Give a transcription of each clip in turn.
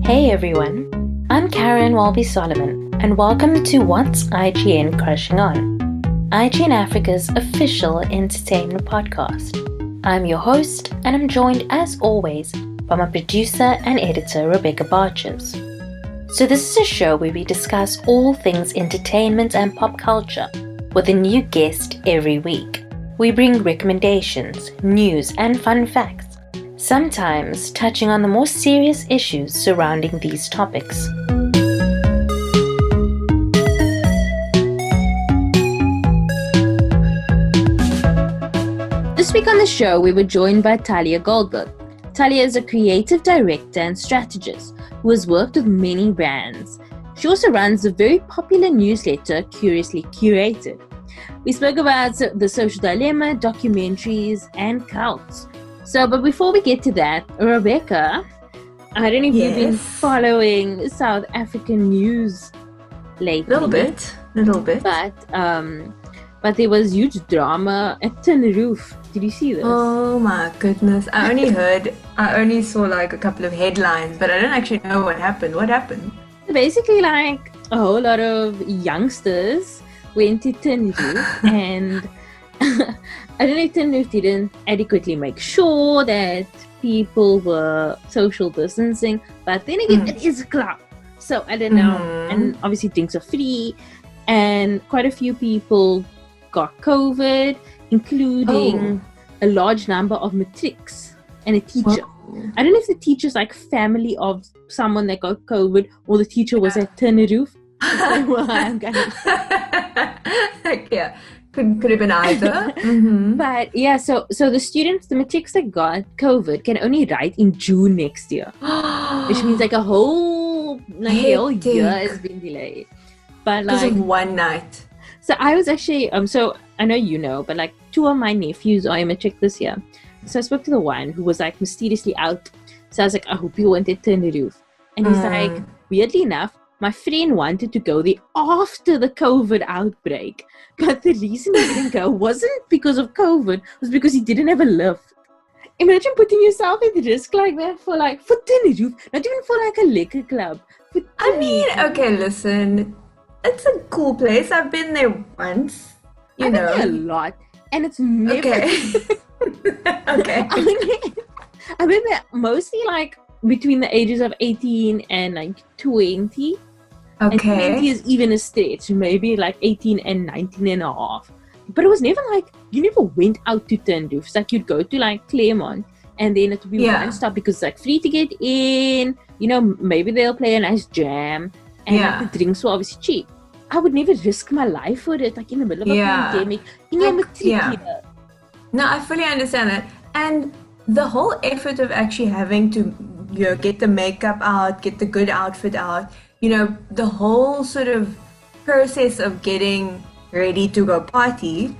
Hey everyone, I'm Caryn Solomon, and welcome to What's IGN Crushing On, IGN Africa's official entertainment podcast. I'm your host, and I'm joined as always by my producer and editor Rebecca Barches. So this is a show where we discuss all things entertainment and pop culture with a new guest every week. We bring recommendations, news, and fun facts, sometimes touching on the more serious issues surrounding these topics. This week on the show, we were joined by Talya Goldberg. Talya is a creative director and strategist who has worked with many brands. She also runs a very popular newsletter, Curiously Curated. We spoke about the social dilemma, documentaries, and cults. But before we get to that, Rebecca, I don't know if you've been following South African news lately. Little bit. But there was huge drama at Tin Roof. Did you see this? Oh my goodness. I only saw like a couple of headlines, but I don't actually know what happened. What happened? Basically, like a whole lot of youngsters went to Tin Roof and I don't know if Tin Roof didn't adequately make sure that people were social distancing, but then again, it is a club. So I don't know. And obviously drinks are free, and quite a few people got COVID, including a large number of matrics and a teacher. Whoa. I don't know if the teacher's like family of someone that got COVID or the teacher was at Tin Roof. Well, I'm gonna... Yeah. Could have been either. But yeah, so the students, the matrics that got COVID can only write in June next year. Which means like a whole year has been delayed. But because of one night. So I was actually, so I know you know, but like two of my nephews are in matric this year. So I spoke to the one who was like mysteriously out. So I was like, I hope you went to Tin Roof. And he's like, weirdly enough, my friend wanted to go there after the COVID outbreak. But the reason he didn't go wasn't because of COVID, it was because he didn't have a lift. Imagine putting yourself at risk like that for Tin Roof, not even for like a liquor club. Okay, listen, it's a cool place. I've been there once. I've been there a lot, and it's never... Okay. I've been there mostly like between the ages of 18 and like 20. Okay. And 20 is even a stretch, maybe like 18 and 19 and a half. But it was never like, you never went out to Tin Roof. It's like you'd go to like Claremont and then it would be one stop because it's like free to get in. You know, maybe they'll play a nice jam and like, the drinks were obviously cheap. I would never risk my life for it, like in the middle of a pandemic. In your matric year. No, I fully understand that. And the whole effort of actually having to, get the makeup out, get the good outfit out, the whole sort of process of getting ready to go party,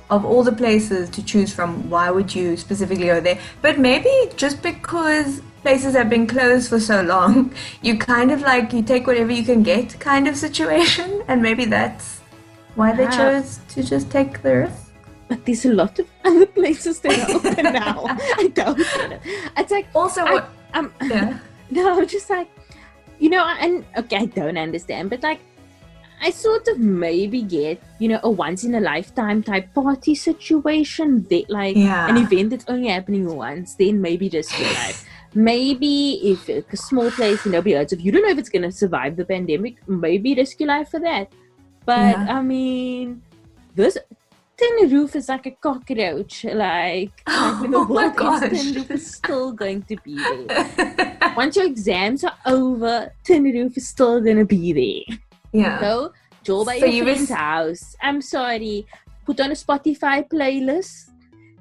of all the places to choose from, why would you specifically go there? But maybe just because places have been closed for so long, you kind of like, you take whatever you can get kind of situation, and maybe that's why they chose to just take the risk. But there's a lot of other places that are open now. I don't get it. It's like... Also, No, I'm just like... I don't understand, but like, I sort of maybe get, a once-in-a-lifetime type party situation, that like an event that's only happening once, then maybe risk your life. Maybe if it's a small place, nobody heard of, you don't know if it's going to survive the pandemic, maybe risk your life for that. But, I mean, this... Tin Roof is like a cockroach, like when the world ends, Tin Roof is still going to be there. Once your exams are over, Tin Roof is still going to be there. Yeah. So, go by your friend's house. I'm sorry. Put on a Spotify playlist.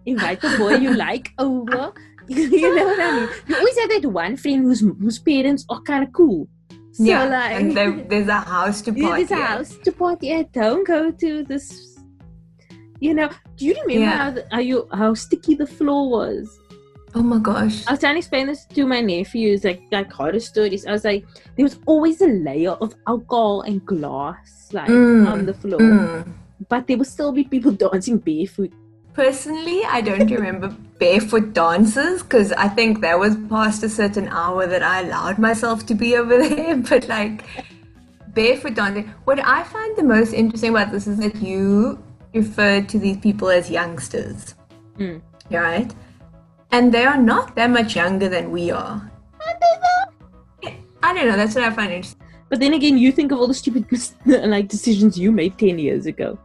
Invite the boy you like over. You know what I mean? You always have that one friend whose parents are kind of cool. So and there's a house to party at. There's a house to party at. Don't go to this... do you remember how sticky the floor was? Oh my gosh. I was trying to explain this to my nephews, like horror stories. I was like, there was always a layer of alcohol and glass on the floor. But there would still be people dancing barefoot. Personally, I don't remember barefoot dances because I think that was past a certain hour that I allowed myself to be over there. But like barefoot dancing, what I find the most interesting about this is that you referred to these people as youngsters, Mm. right? And they are not that much younger than we are. I don't know. That's what I find interesting. But then again, you think of all the stupid like decisions you made 10 years ago.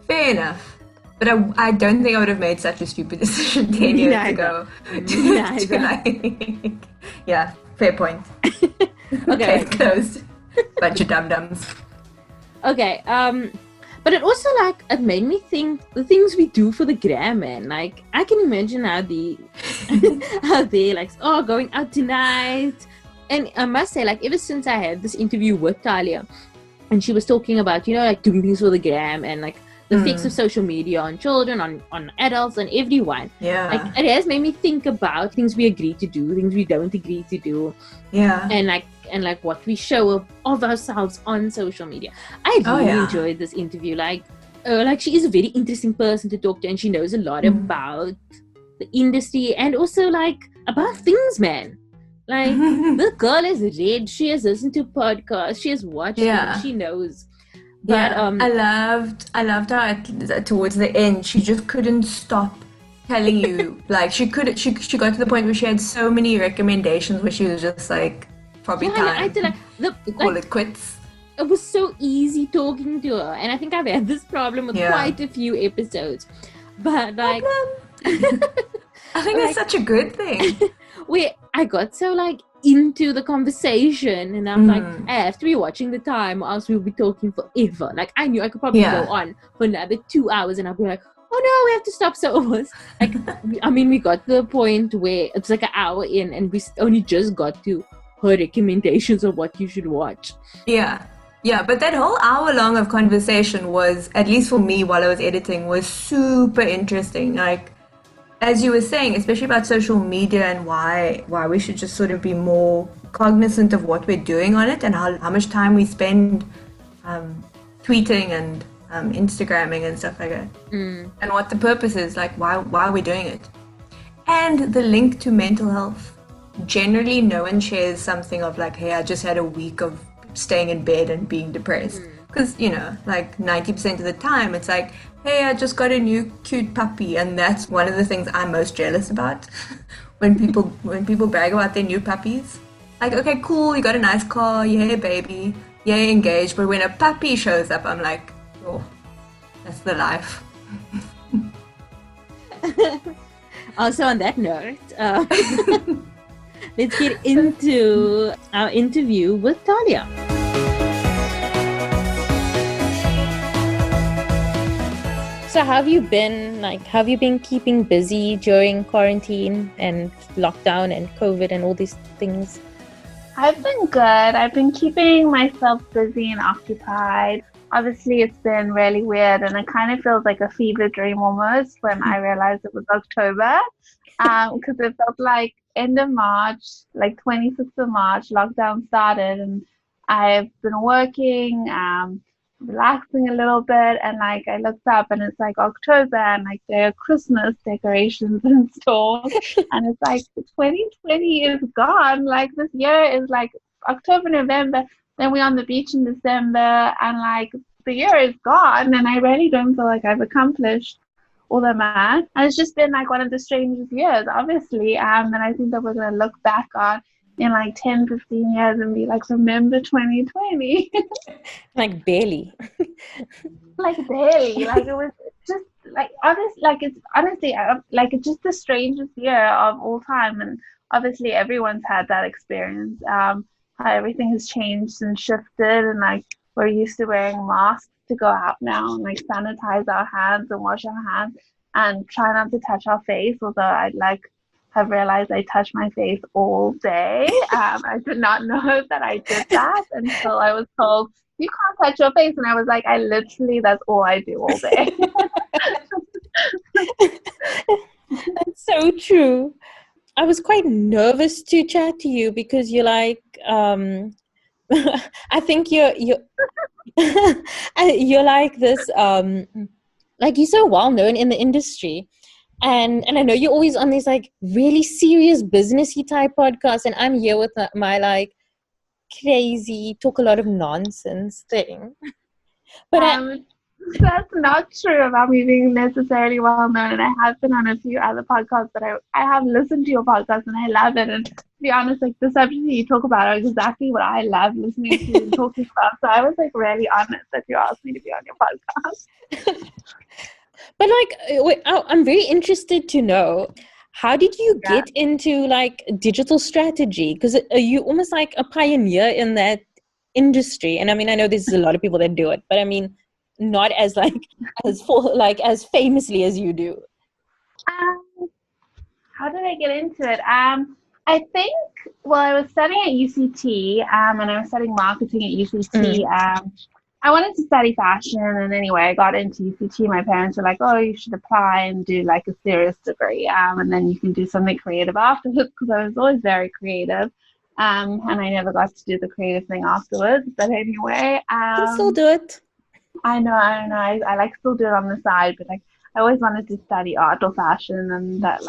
Fair enough. But I don't think I would have made such a stupid decision 10 Me years neither. ago. Me neither. Like, yeah, fair point. Okay. Closed. Bunch of dum-dums. Okay, but it also like it made me think the things we do for the gram, man. Like I can imagine how how they like going out tonight. And I must say, like ever since I had this interview with Talya, and she was talking about like doing things for the gram and like the effects of social media on children, on adults, and everyone. Yeah. Like it has made me think about things we agree to do, things we don't agree to do. Yeah. And like what we show of ourselves on social media. I really enjoyed this interview. Like she is a very interesting person to talk to, and she knows a lot about the industry and also like about things, man. Like the girl is read, she has listened to podcasts, she has watched them, she knows. But I loved how towards the end she just couldn't stop telling you. Like she got to the point where she had so many recommendations where she was just like, probably time to call it quits. It was so easy talking to her, and I think I've had this problem with quite a few episodes. But like I think that's such a good thing. Where I got so like into the conversation, and I'm like, I have to be watching the time or else we'll be talking forever. Like I knew I could probably go on for another 2 hours, and I'll be like, oh no, we have to stop. So it was like, I mean, we got to the point where it's like an hour in and we only just got to her recommendations of what you should watch. Yeah, but that whole hour long of conversation was, at least for me while I was editing, was super interesting. Like, as you were saying, especially about social media and why we should just sort of be more cognizant of what we're doing on it and how much time we spend tweeting and Instagramming and stuff like that. And what the purpose is, like why we're doing it. And the link to mental health. Generally, no one shares something of like, hey, I just had a week of staying in bed and being depressed. Because, like 90% of the time, it's like, hey, I just got a new cute puppy. And that's one of the things I'm most jealous about. when people brag about their new puppies. Like, okay, cool, you got a nice car, yay, baby, yay, engaged. But when a puppy shows up, I'm like, oh, that's the life. Also, on that note, let's get into our interview with Talya. So how have you been? Like, have you been keeping busy during quarantine and lockdown and COVID and all these things? I've been good. I've been keeping myself busy and occupied. Obviously, it's been really weird, and it kind of feels like a fever dream almost when I realized it was October, because it felt like end of March, like 26th of March, lockdown started, and I've been working, relaxing a little bit, and like I looked up and it's like October, and like there are Christmas decorations in stores, and it's like 2020 is gone. Like this year is like October, November. Then we're on the beach in December, and like the year is gone, and I really don't feel like I've accomplished all that much. And it's just been like one of the strangest years, obviously. And I think that we're going to look back on in like 10, 15 years and be like, remember 2020? Like barely. Like barely. Like it was just like honest. Like it's honestly like it's just the strangest year of all time, and obviously everyone's had that experience. How everything has changed and shifted, and like we're used to wearing masks to go out now and like sanitize our hands and wash our hands and try not to touch our face, although I'd like have realized I touch my face all day. I did not know that I did that until I was told you can't touch your face, and I was like, I literally, that's all I do all day. That's so true. I was quite nervous to chat to you because you're like, I think you're you're like this like you're so well known in the industry. And I know you're always on these like really serious businessy type podcasts, and I'm here with my like crazy talk a lot of nonsense thing. But that's not true about me being necessarily well known, and I have been on a few other podcasts, but I have listened to your podcast and I love it. And to be honest, like the subjects that you talk about are exactly what I love listening to and talking about. So I was like really honored that you asked me to be on your podcast. But like, I'm very interested to know, how did you get into like digital strategy? Because you almost like a pioneer in that industry. And I mean, I know there's a lot of people that do it, but I mean, not as like as famously as you do. How did I get into it? I think, well, I was studying at UCT, and I was studying marketing at UCT. I wanted to study fashion, and anyway, I got into UCT. My parents were like, "Oh, you should apply and do like a serious degree, and then you can do something creative afterwards." Because I was always very creative, and I never got to do the creative thing afterwards. But anyway, you can still do it. I know. I like still do it on the side, but like I always wanted to study art or fashion, and that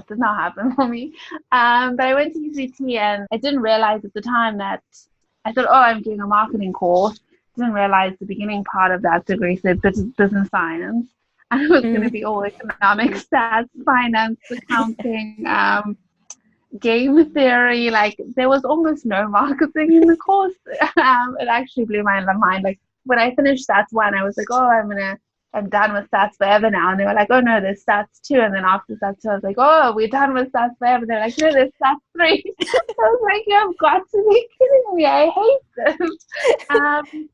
did not happen for me. But I went to UCT, and I didn't realize at the time that I thought, oh, I'm doing a marketing course. Didn't realize the beginning part of that degree said business science, and it was going to be all economics, stats, finance, accounting, game theory. Like there was almost no marketing in the course. It actually blew my mind. Like when I finished stats 1, I was like, oh, I'm done with stats forever now. And they were like, oh no, there's stats 2. And then after stats 2, I was like, oh, we're done with stats forever. They're like, no, there's stats 3. I was like, you've got to be kidding me. I hate this.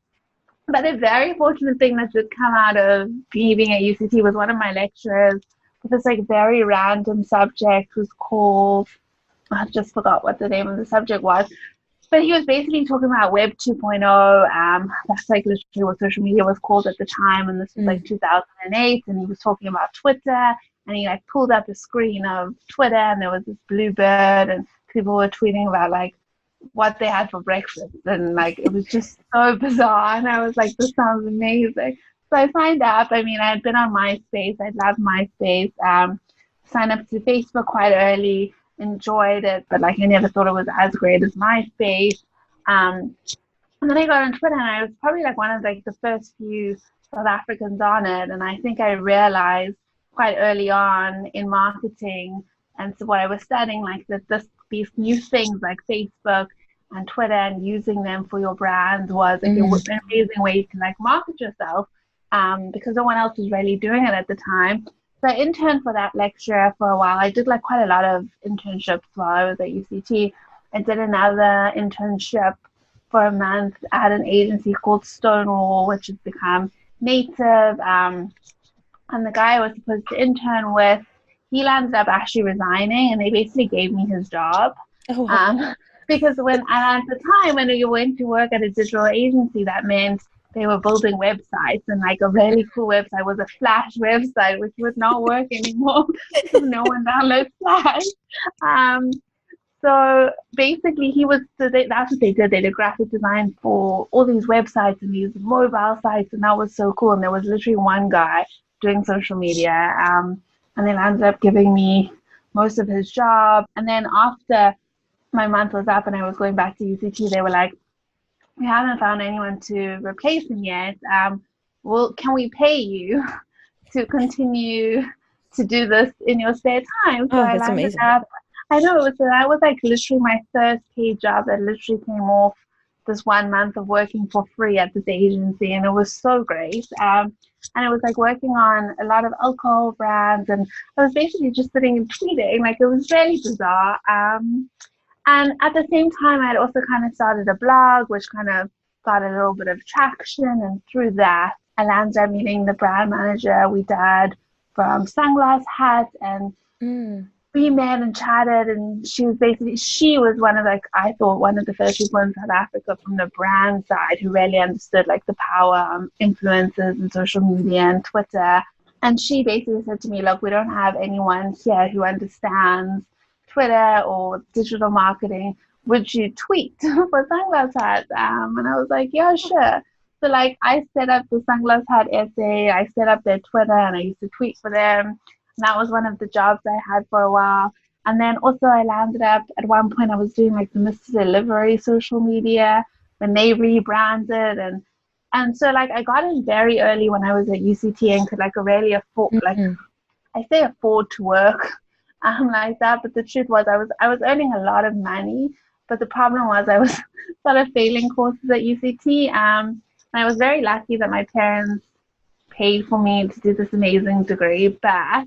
But a very fortunate thing that did come out of me being at UCT was one of my lecturers with this like very random subject was called, I just forgot what the name of the subject was, but he was basically talking about Web 2.0. That's like literally what social media was called at the time, and this was like 2008, and he was talking about Twitter, and he like pulled up a screen of Twitter, and there was this blue bird, and people were tweeting about like what they had for breakfast, and like it was just so bizarre, and I was like, this sounds amazing. So I signed up. I mean, I had been on MySpace. I loved MySpace. Signed up to Facebook quite early, enjoyed it, but like I never thought it was as great as MySpace. And then I got on Twitter, and I was probably like one of like the first few South Africans on it, and I think I realized quite early on in marketing and so what I was studying, like these new things like Facebook and Twitter and using them for your brand was like an amazing way to like market yourself, because no one else was really doing it at the time. So I interned for that lecturer for a while. I did like quite a lot of internships while I was at UCT. I did another internship for a month at an agency called Stonewall, which has become Native. And the guy I was supposed to intern with, he landed up actually resigning, and they basically gave me his job. Oh, wow. Because at the time when you went to work at a digital agency, that meant they were building websites, and like a really cool website was a Flash website, which would not work anymore because no one downloads Flash. So basically that's what they did. They did graphic design for all these websites and these mobile sites, and that was so cool. And there was literally one guy doing social media, and they ended up giving me most of his job. And then after my month was up and I was going back to UCT, they were like, we haven't found anyone to replace him yet. Well, can we pay you to continue to do this in your spare time? So that's amazing. I know, that was like literally my first paid job that literally came off this 1 month of working for free at this agency, and it was so great. And it was like working on a lot of alcohol brands, and I was basically just sitting and tweeting. Like it was really bizarre. And at the same time, I had also kind of started a blog, which kind of got a little bit of traction. And through that, I landed up meeting the brand manager we did from Sunglass Hut, and we met and chatted. And she was one of I thought one of the first people in South Africa from the brand side who really understood like the power of influencers and social media and Twitter. And she basically said to me, look, we don't have anyone here who understands Twitter or digital marketing. Would you tweet for Sunglass Hut? And I was like, yeah, sure. So like I set up the Sunglass Hut essay, I set up their Twitter, and I used to tweet for them. And that was one of the jobs I had for a while. And then also I landed up at one point I was doing like the Mr. Delivery social media when they rebranded, and so like I got in very early when I was at UCT and could like really afford, like I say afford to work like that, but the truth was I was earning a lot of money, but the problem was I was sort of failing courses at UCT. And I was very lucky that my parents paid for me to do this amazing degree, but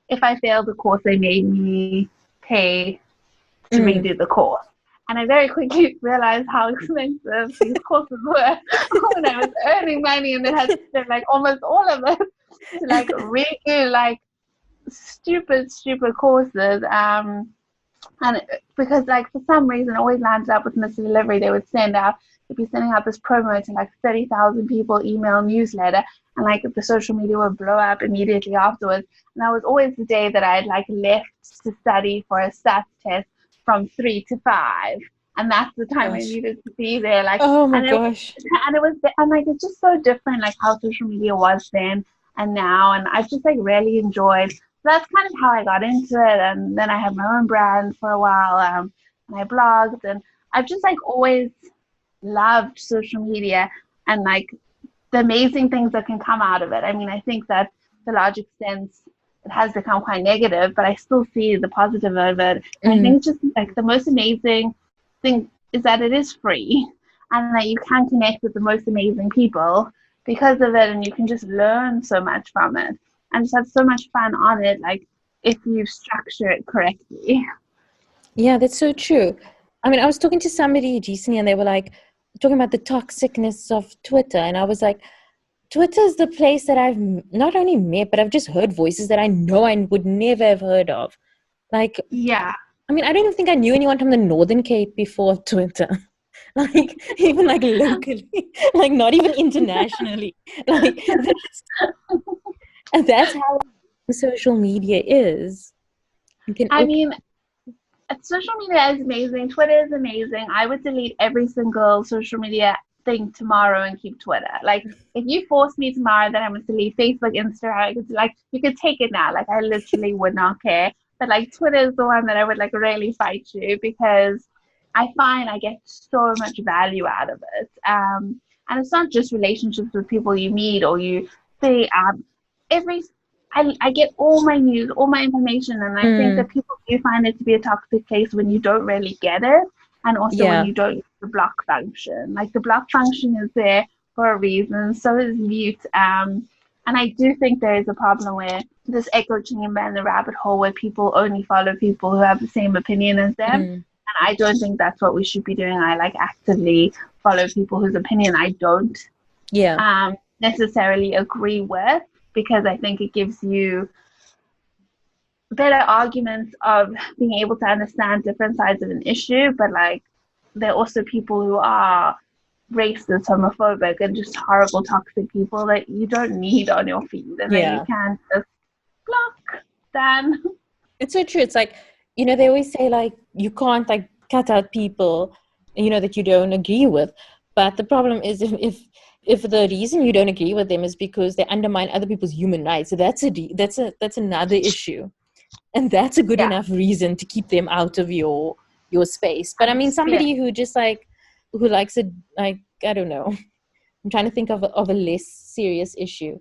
if I failed the course, they made me pay to redo the course. And I very quickly realized how expensive these courses were when I was earning money and then had to spend like almost all of it to like redo like stupid courses. And because like for some reason I always landed up with Mr. Delivery, they'd be sending out this promo to like 30,000 people email newsletter, and like the social media would blow up immediately afterwards. And that was always the day that I had like left to study for a stats test from 3 to 5, and that's the time I needed to be there. Like, oh my gosh, and like it's just so different, like how social media was then and now, and I've just like really enjoyed. So that's kind of how I got into it, and then I had my own brand for a while, and I blogged, and I've just like always loved social media and like the amazing things that can come out of it. I mean, I think that to a large extent it has become quite negative, but I still see the positive of it. And I think just like the most amazing thing is that it is free and that you can connect with the most amazing people because of it, and you can just learn so much from it and just have so much fun on it, like if you structure it correctly. Yeah, that's so true. I mean, I was talking to somebody recently and they were like talking about the toxicness of Twitter, and I was like, Twitter is the place that I've not only met, but I've just heard voices that I know I would never have heard of. Like, yeah. I mean, I don't even think I knew anyone from the Northern Cape before Twitter. Like, even like locally, like not even internationally. Like, that's how social media is. I mean, social media is amazing. Twitter is amazing. I would delete every single social media thing tomorrow and keep Twitter. Like, if you force me tomorrow that I must delete Facebook, Instagram, like you could take it now. Like, I literally would not care. But like Twitter is the one that I would like really fight you, because I find I get so much value out of it. And it's not just relationships with people you meet or you see. I get all my news, all my information, and I think that people do find it to be a toxic place when you don't really get it, and also when you don't use the block function. Like the block function is there for a reason, so is mute. And I do think there is a problem where this echo chamber and the rabbit hole where people only follow people who have the same opinion as them. And I don't think that's what we should be doing. I like actively follow people whose opinion I don't necessarily agree with, because I think it gives you better arguments of being able to understand different sides of an issue. But like, there are also people who are racist, homophobic, and just horrible, toxic people that you don't need on your feed, and then you can just block them. It's so true. It's like, you know, they always say like you can't like cut out people, you know, that you don't agree with. But the problem is if the reason you don't agree with them is because they undermine other people's human rights, so that's another issue, and that's a good enough reason to keep them out of your space. But I mean, somebody who just like who likes it, like, I don't know, I'm trying to think of a less serious issue.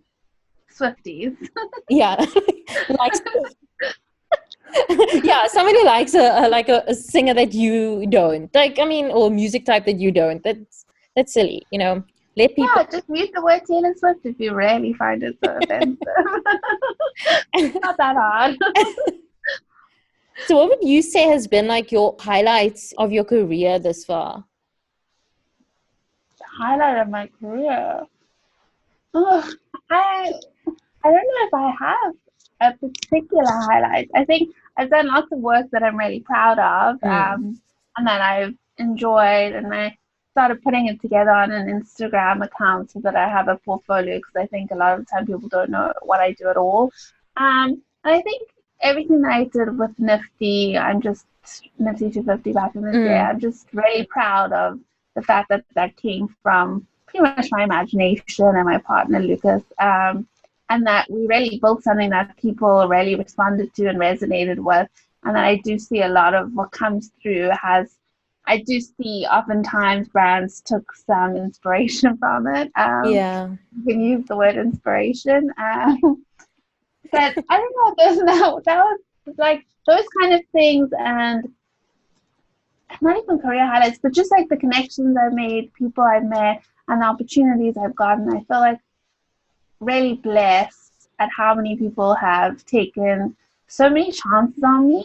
Swifties. Likes somebody who likes a singer that you don't like, I mean, or music type that you don't. That's silly, you know. Let people just mute the word Taylor Swift if you really find it so offensive. It's not that hard. So what would you say has been like your highlights of your career this far? The highlight of my career? Oh, I don't know if I have a particular highlight. I think I've done lots of work that I'm really proud of, and that I've enjoyed, and I started putting it together on an Instagram account so that I have a portfolio, because I think a lot of the time people don't know what I do at all. And I think everything that I did with Nifty, Nifty 250 back in the day, I'm just really proud of the fact that that came from pretty much my imagination and my partner Lucas, and that we really built something that people really responded to and resonated with. And that I do see a lot of what comes through I do see oftentimes brands took some inspiration from it. Yeah. You can use the word inspiration. But I don't know, that was like those kind of things, and not even career highlights, but just like the connections I've made, people I've met, and the opportunities I've gotten. I feel like really blessed at how many people have taken so many chances on me.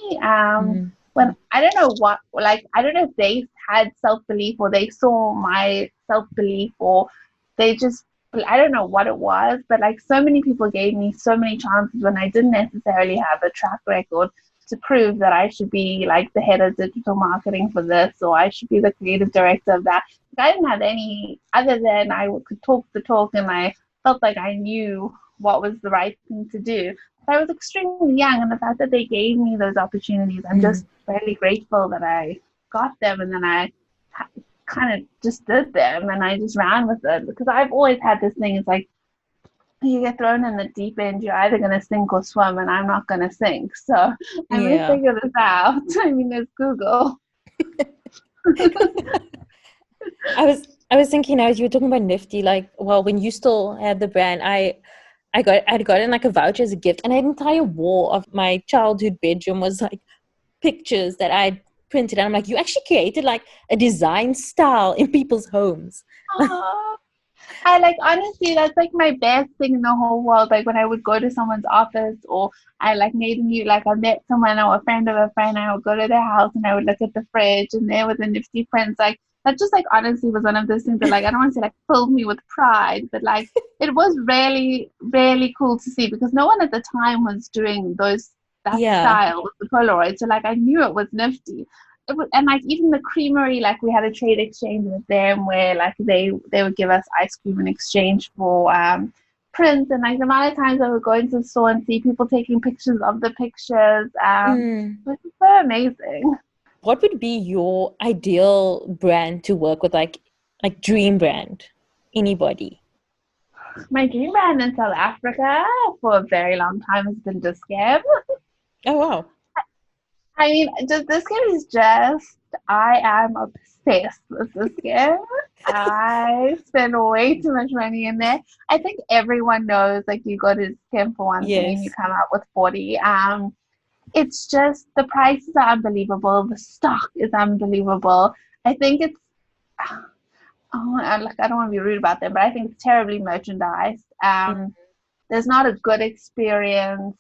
When I don't know what, like, I don't know if they had self-belief or they saw my self-belief or they just, I don't know what it was, but like so many people gave me so many chances when I didn't necessarily have a track record to prove that I should be like the head of digital marketing for this, or I should be the creative director of that. I didn't have any other than I could talk the talk, and I felt like I knew what was the right thing to do. But I was extremely young, and the fact that they gave me those opportunities, I'm just really grateful that I got them, and then I kind of just did them, and I just ran with it, because I've always had this thing. It's like, you get thrown in the deep end, you're either going to sink or swim, and I'm not going to sink. So I'm going to figure this out. I mean, there's Google. I was thinking, as you were talking about Nifty, like, well, when you still had the brand, I'd gotten like a voucher as a gift, and an entire wall of my childhood bedroom was like pictures that I'd printed. And I'm like, you actually created like a design style in people's homes. I like, honestly, that's like my best thing in the whole world. Like when I would go to someone's office, or I like made a new, like I met someone or a friend of a friend, I would go to their house and I would look at the fridge and there was a Nifty prints. Like that just like honestly was one of those things that like, I don't want to say like filled me with pride, but like it was really, really cool to see, because no one at the time was doing that style with the Polaroid. So like I knew it was Nifty. And like even the creamery, like we had a trade exchange with them where like they would give us ice cream in exchange for prints, and like the amount of times I would go into the store and see people taking pictures of the pictures, which is so amazing. What would be your ideal brand to work with, like dream brand? Anybody? My dream brand in South Africa for a very long time has been Discam. Oh wow. I mean, this game is just, I am obsessed with this game. I spend way too much money in there. I think everyone knows, like, you go to this game for one thing and you come out with 40. It's just, the prices are unbelievable. The stock is unbelievable. I think it's, I don't want to be rude about them, but I think it's terribly merchandised. There's not a good experience.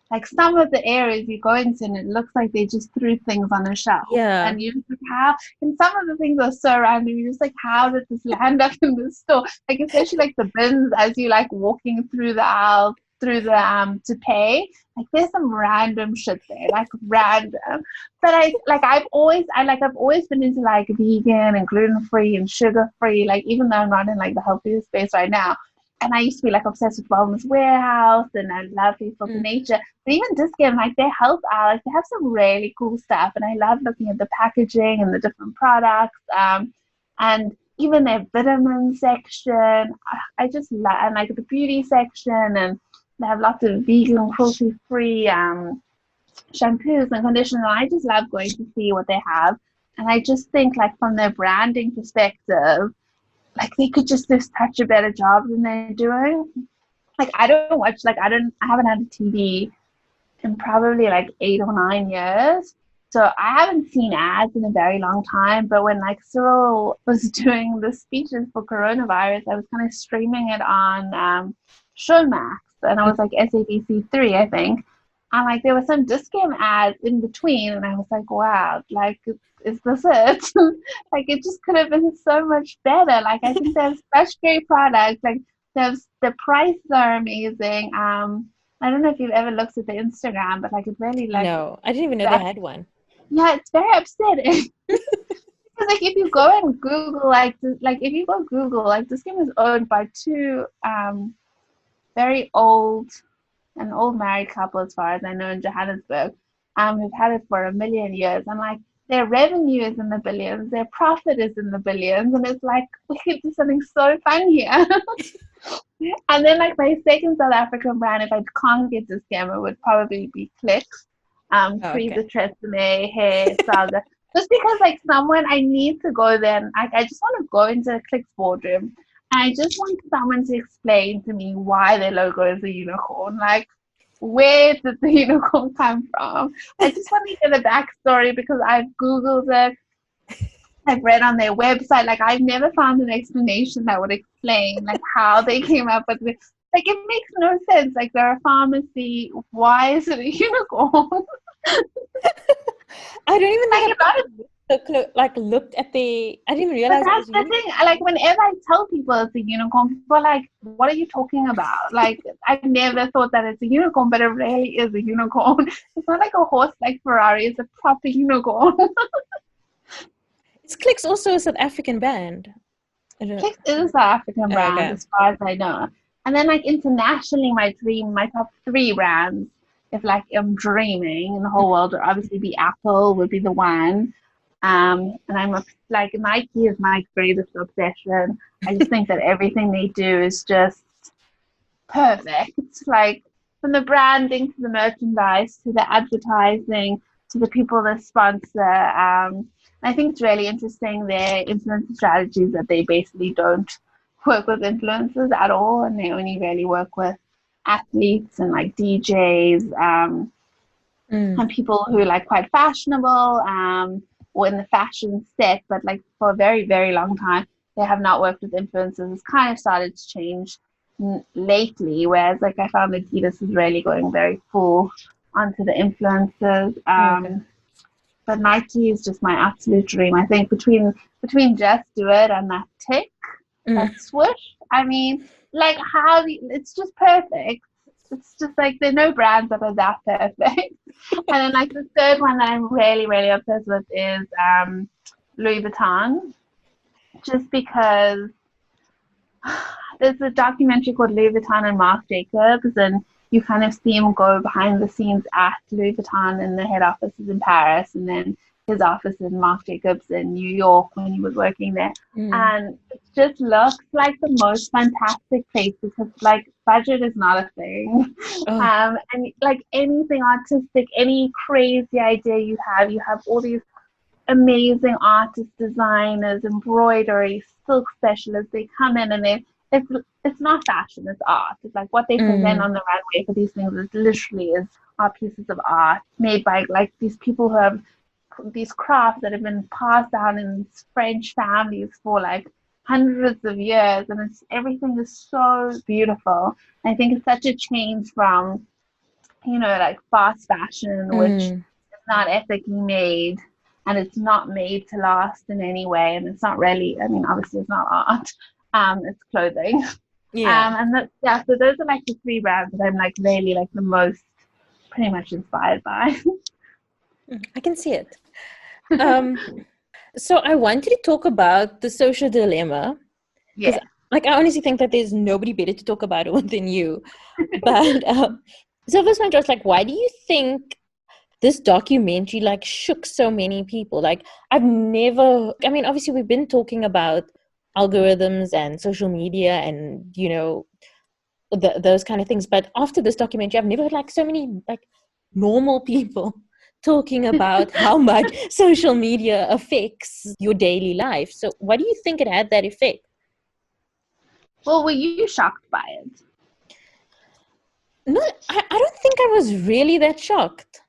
Like some of the areas you go into, and it looks like they just threw things on a shelf. Yeah. And you just like, how? And some of the things are so random. You're just like, how did this land up in the store? Like especially like the bins as you like walking through the aisle, to pay. Like there's some random shit there, like random. But I've always been into like vegan and gluten free and sugar free. Like even though I'm not in like the healthiest space right now. And I used to be like obsessed with Wellness Warehouse, and I love Faithful to Nature. But even Discam, like their health aisle, like they have some really cool stuff. And I love looking at the packaging and the different products. And even their vitamin section, I just love, and like the beauty section, and they have lots of vegan, cruelty-free shampoos and conditioners. And I just love going to see what they have. And I just think like from their branding perspective, like they could just do such a better job than they're doing. Like I haven't had a TV in probably like 8 or 9 years. So I haven't seen ads in a very long time. But when like Cyril was doing the speeches for coronavirus, I was kind of streaming it on Showmax, and I was like SABC3, I think. And like there were some Discam ads in between, and I was like, wow, like is this it? Like it just could have been so much better. Like I think there's such great products. Like the prices are amazing. I don't know if you've ever looked at the Instagram, but like it really like, no, I didn't even know they had one. Yeah, it's very upsetting. Because like if you go and Google, like this game is owned by two very old married couple, as far as I know, in Johannesburg. Who've had it for 1 million years, and like their revenue is in the billions, their profit is in the billions, and it's like, we could do something so fun here. And then like my second South African brand, if I can't get this scammer, would probably be Clicks. Free the Tresemme hair saga. Just because like someone, I need to go there and I just want to go into a Clicks boardroom and I just want someone to explain to me why their logo is a unicorn. Like, where did the unicorn come from? I just want to get a backstory because I've Googled it. I've read on their website. Like, I've never found an explanation that would explain like how they came up with it. Like, it makes no sense. Like, they're a pharmacy. Why is it a unicorn? I don't even looked at the. I didn't even realize. But that's the thing. Like, whenever I tell people it's a unicorn, people are like, "What are you talking about?" Like, I never thought that it's a unicorn, but it really is a unicorn. It's not like a horse like Ferrari. It's a proper unicorn. Is Clicks also a South African band? Clicks is a South African brand, as far as I know. And then, like, internationally, my top 3 brands, if like I'm dreaming in the whole world, would obviously be Apple would be the one. And I'm like, Nike is my greatest obsession. I just think that everything they do is just perfect. Like, from the branding to the merchandise to the advertising to the people that sponsor. I think it's really interesting their influencer strategies, that they basically don't work with influencers at all, and they only really work with athletes and like DJs and people who are like quite fashionable or in the fashion set, but like for a very, very long time they have not worked with influencers. It's kind of started to change lately, whereas like I found Adidas is really going very full onto the influencers. But Nike is just my absolute dream. I think between Just Do It and that tick, that swoosh, I mean, like it's just perfect. It's just like there are no brands that are that perfect. And then like the third one that I'm really, really obsessed with is Louis Vuitton, just because there's a documentary called Louis Vuitton and Marc Jacobs, and you kind of see him go behind the scenes at Louis Vuitton, and the head office is in Paris, and then his office in Marc Jacobs in New York when he was working there. And it just looks like the most fantastic place because like budget is not a thing. And like anything artistic, any crazy idea you have all these amazing artists, designers, embroidery, silk specialists. They come in and it's not fashion, it's art. It's like what they present on the runway for these things are pieces of art made by like these people who have these crafts that have been passed down in French families for like hundreds of years, and everything is so beautiful. I think it's such a change from like fast fashion, which is not ethically made and it's not made to last in any way, and it's not really, I mean, obviously it's not art, it's clothing. So those are like the 3 brands that I'm like really like the most pretty much inspired by. I can see it. So I wanted to talk about the social dilemma. Yeah. Like, I honestly think that there's nobody better to talk about it than you. But so first one was like, why do you think this documentary like shook so many people? Like, obviously we've been talking about algorithms and social media and those kind of things, but after this documentary I've never heard like so many like normal people talking about how much social media affects your daily life. So why do you think it had that effect? Well, were you shocked by it? No, I don't think I was really that shocked.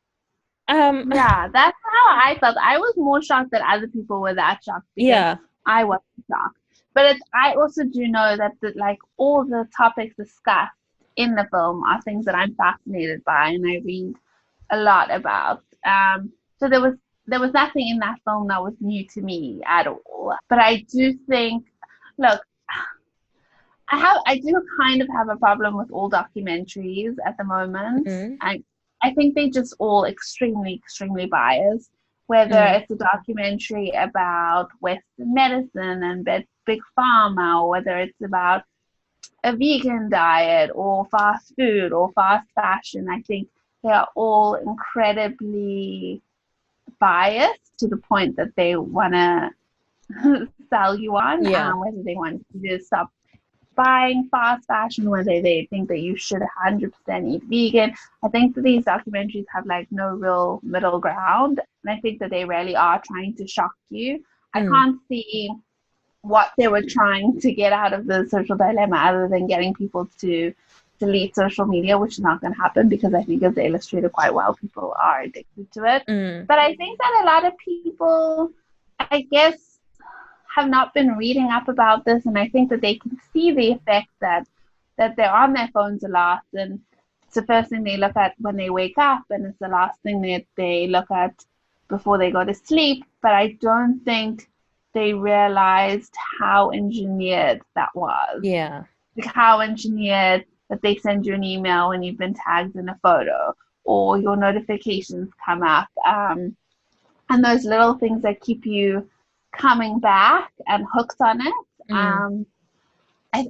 Yeah, that's how I felt. I was more shocked that other people were that shocked because I wasn't shocked. But I also do know that like all the topics discussed in the film are things that I'm fascinated by and I read a lot about. So there was nothing in that film that was new to me at all. But I do think, look, I do kind of have a problem with all documentaries at the moment. I think they just all extremely, extremely biased. Whether it's a documentary about Western medicine and big pharma, or whether it's about a vegan diet or fast food or fast fashion, I think they are all incredibly biased to the point that they want to sell you on, Yeah. whether they want you to stop buying fast fashion, whether they think that you should 100% eat vegan. I think that these documentaries have like no real middle ground, and I think that they really are trying to shock you. I can't see what they were trying to get out of the social dilemma other than getting people to delete social media, which is not going to happen because I think, as they illustrated quite well, people are addicted to it. But I think that a lot of people, I guess, have not been reading up about this, and I think that they can see the effect that they're on their phones a lot, and it's the first thing they look at when they wake up, and it's the last thing that they look at before they go to sleep. But I don't think they realized how engineered that was. Yeah. Like how engineered that they send you an email when you've been tagged in a photo, or your notifications come up, and those little things that keep you coming back and hooked on it.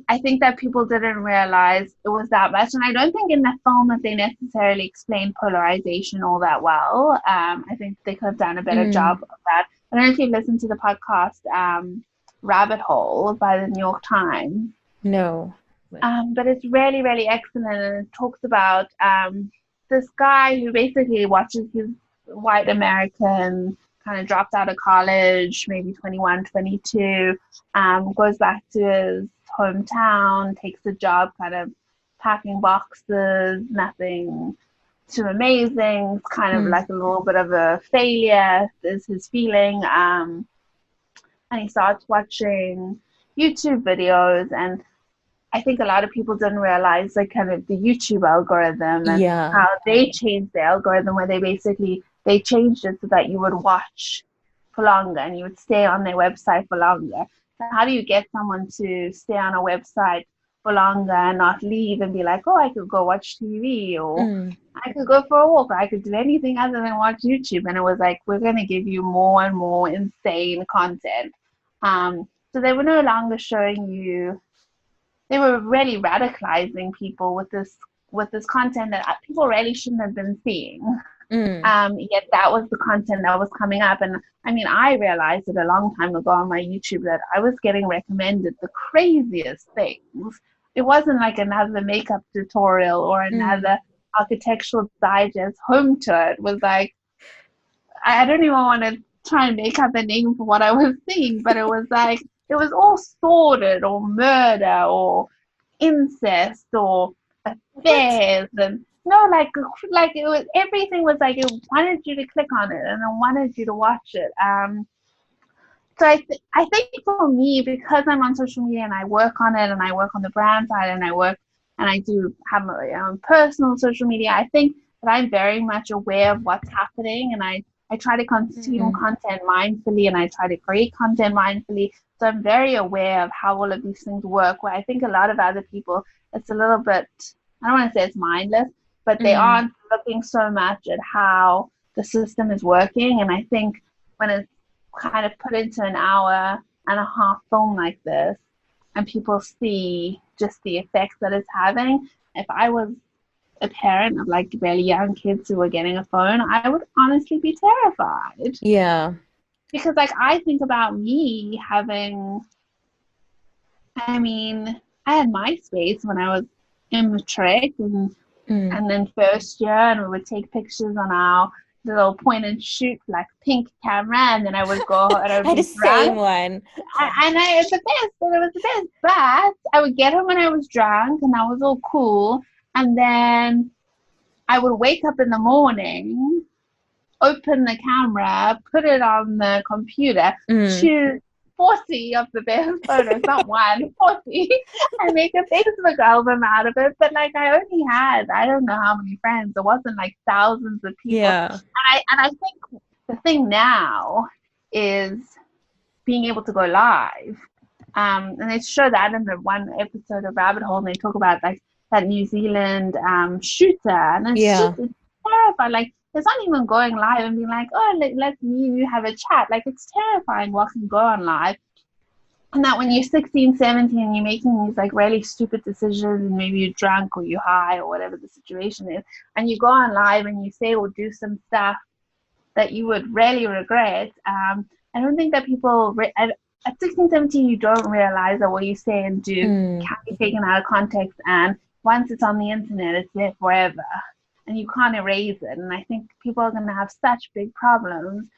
I think that people didn't realize it was that much, and I don't think in the film that they necessarily explained polarization all that well. I think they could have done a better job of that. I don't know if you listened to the podcast Rabbit Hole by the New York Times. No. But it's really, really excellent, and it talks about this guy who basically watches his white American, kind of dropped out of college, maybe 21, 22, goes back to his hometown, takes a job kind of packing boxes, nothing too amazing. It's kind of like a little bit of a failure is his feeling. And he starts watching YouTube videos, and I think a lot of people didn't realize like kind of the YouTube algorithm and how they changed the algorithm, where they changed it so that you would watch for longer and you would stay on their website for longer. So how do you get someone to stay on a website for longer and not leave and be like, oh, I could go watch TV, or I could go for a walk, or I could do anything other than watch YouTube? And it was like, we're going to give you more and more insane content. So they were no longer showing you, they were really radicalizing people with this content that people really shouldn't have been seeing. Yet that was the content that was coming up. And I mean, I realized it a long time ago on my YouTube that I was getting recommended the craziest things. It wasn't like another makeup tutorial or another architectural digest home tour. It was like, I don't even want to try and make up a name for what I was seeing, but it was like, it was all sordid or murder or incest or affairs, and like it was, everything was like, it wanted you to click on it and it wanted you to watch it. So I think for me, because I'm on social media and I work on it and I work on the brand side and I do have my own personal social media, I think that I'm very much aware of what's happening, and I try to consume content mindfully, and I try to create content mindfully. So I'm very aware of how all of these things work, where I think a lot of other people, it's a little bit, I don't want to say it's mindless, but they aren't looking so much at how the system is working. And I think when it's kind of put into an hour and a half film like this, and people see just the effects that it's having, if I was a parent of like really young kids who were getting a phone, I would honestly be terrified. Yeah. Because like I think about me having, I mean, I had MySpace when I was in matric and then first year, and we would take pictures on our little point and shoot like pink camera, and then I would go and I would I had the same one. And it was the best, and it was the best. But I would get home when I was drunk, and that was all cool. And then I would wake up in the morning, open the camera, put it on the computer, choose 40 of the best photos, not one, 40, and make a Facebook album out of it. But like, I only had, I don't know how many friends. It wasn't like thousands of people. Yeah. And I think the thing now is being able to go live. And they show that in the one episode of Rabbit Hole, and they talk about like that New Zealand shooter, and it's terrifying. Like, it's not even going live and being like, oh, let me and you have a chat. Like, it's terrifying what can go on live. And that when you're 16, 17, and you're making these like really stupid decisions, and maybe you're drunk or you're high or whatever the situation is, and you go on live and you say or do some stuff that you would really regret. I don't think that people at 16, 17, you don't realize that what you say and do can be taken out of context, and once it's on the internet, it's there forever, and you can't erase it. And I think people are going to have such big problems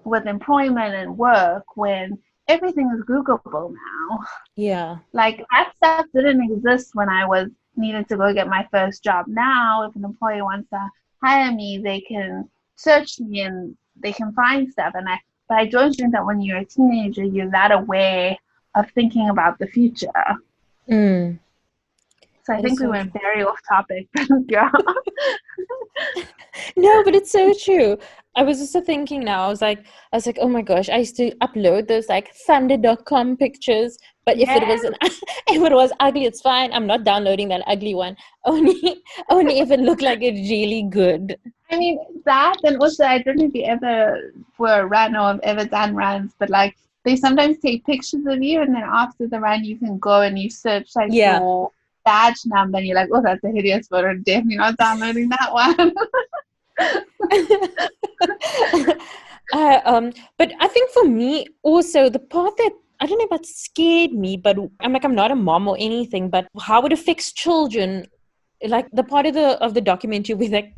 with employment and work when everything is Googleable now. Yeah. Like, that stuff didn't exist when I was needing to go get my first job. Now, if an employer wants to hire me, they can search me and they can find stuff. But I don't think that when you're a teenager, you're that aware of thinking about the future. So I think we went very off topic. Yeah. No, but it's so true. I was also thinking now, I was like, oh my gosh, I used to upload those like thunder.com pictures, but if it was ugly, it's fine. I'm not downloading that ugly one. Only if it looked like it's really good. I mean, that, and also, I don't know if you ever were a runner or have ever done runs, but like, they sometimes take pictures of you, and then after the run, you can go and you search like your badge number, and you're like, oh, that's a hideous photo. Definitely not downloading that one. But I think for me also, the part that I don't know about scared me, but I'm not a mom or anything, but how it affects children, like the part of the documentary with like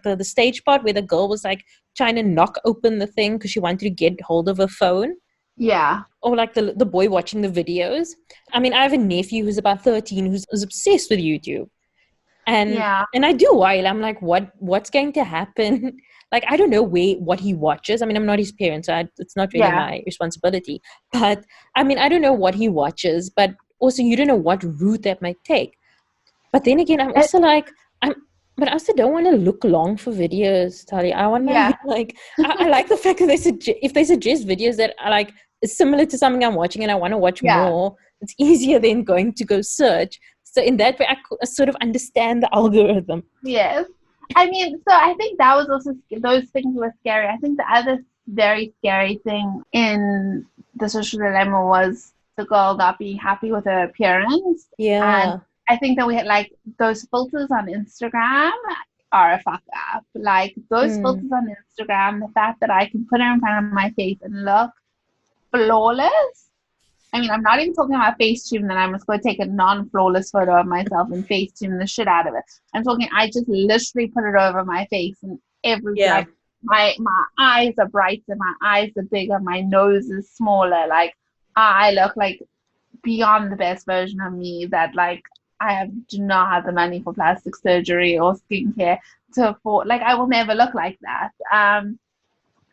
the stage part where the girl was like trying to knock open the thing because she wanted to get hold of her phone. Yeah. Or like the boy watching the videos. I mean, I have a nephew who's about 13 who's obsessed with YouTube. And I do while I'm like, what's going to happen? Like, I don't know what he watches. I mean, I'm not his parent, so it's not really my responsibility. But I mean, I don't know what he watches, but also you don't know what route that might take. But then again, I'm also like, but I also don't want to look long for videos, Talya. I want my, like, I like the fact that if they suggest videos that are like similar to something I'm watching and I want to watch more, it's easier than going to go search. So in that way, I sort of understand the algorithm. Yes. I mean, so I think that was also, those things were scary. I think the other very scary thing in the social dilemma was the girl not being happy with her appearance. Yeah. And I think that we had like those filters on Instagram are a fuck up. Like those filters on Instagram, the fact that I can put it in front of my face and look flawless. I mean, I'm not even talking about Facetune, then I must go take a non-flawless photo of myself and Facetune the shit out of it. I'm talking, I just literally put it over my face and everything. Like, my eyes are brighter, my eyes are bigger, my nose is smaller. Like, I look like beyond the best version of me that, like, do not have the money for plastic surgery or skincare to afford. Like, I will never look like that. And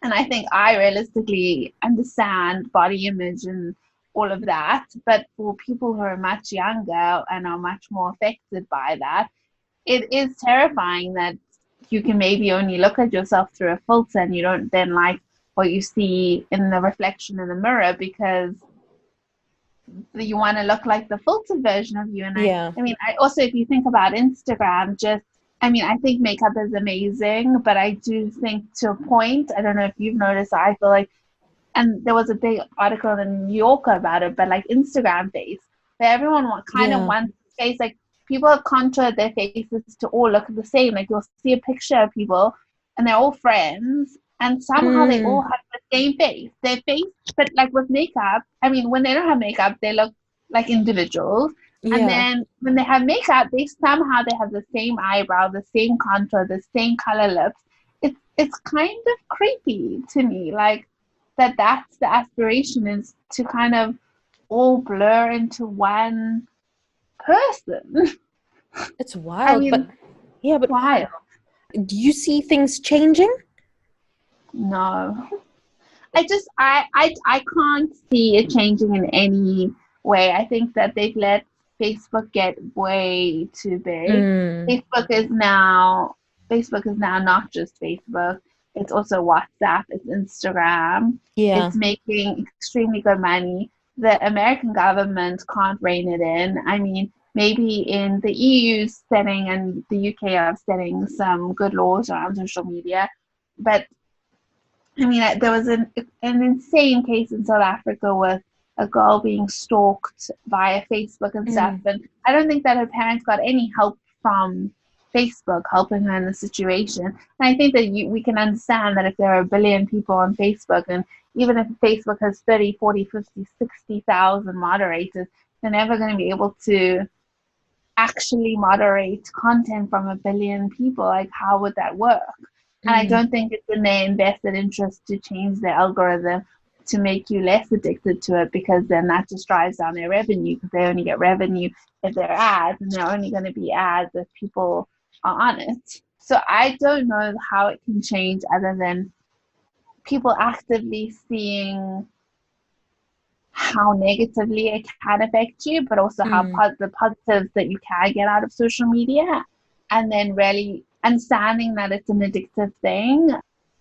I think I realistically understand body image and all of that, but for people who are much younger and are much more affected by that, it is terrifying that you can maybe only look at yourself through a filter and you don't then like what you see in the reflection in the mirror because you want to look like the filtered version of you. And I mean, I also, if you think about Instagram, I think makeup is amazing, but I do think to a point, I don't know if you've noticed, I feel like, and there was a big article in the New Yorker about it, but like Instagram face, where everyone kind of wants face, like people have contoured their faces to all look the same. Like you'll see a picture of people and they're all friends and somehow they all have the same face. Their face, but like with makeup, I mean, when they don't have makeup, they look like individuals. Yeah. And then when they have makeup, they have the same eyebrow, the same contour, the same color lips. It's kind of creepy to me, like that's the aspiration, is to kind of all blur into one person. It's wild. I mean, but wild. Do you see things changing? No. I can't see it changing in any way. I think that they've let Facebook get way too big. Facebook is now not just Facebook. It's also WhatsApp. It's Instagram. Yeah. It's making extremely good money. The American government can't rein it in. I mean, maybe in the EU setting and the UK are setting some good laws around social media. But, I mean, there was an insane case in South Africa with a girl being stalked via Facebook and stuff. And I don't think that her parents got any help from Facebook helping her in the situation. And I think that we can understand that if there are a billion people on Facebook, and even if Facebook has 30, 40, 50, 60,000 moderators, they're never going to be able to actually moderate content from a billion people. Like, how would that work? And I don't think it's in their invested interest to change their algorithm to make you less addicted to it, because then that just drives down their revenue, because they only get revenue if they're ads, and they're only going to be ads if people are on it. So I don't know how it can change other than people actively seeing how negatively it can affect you, but also how the positives that you can get out of social media, and then really understanding that it's an addictive thing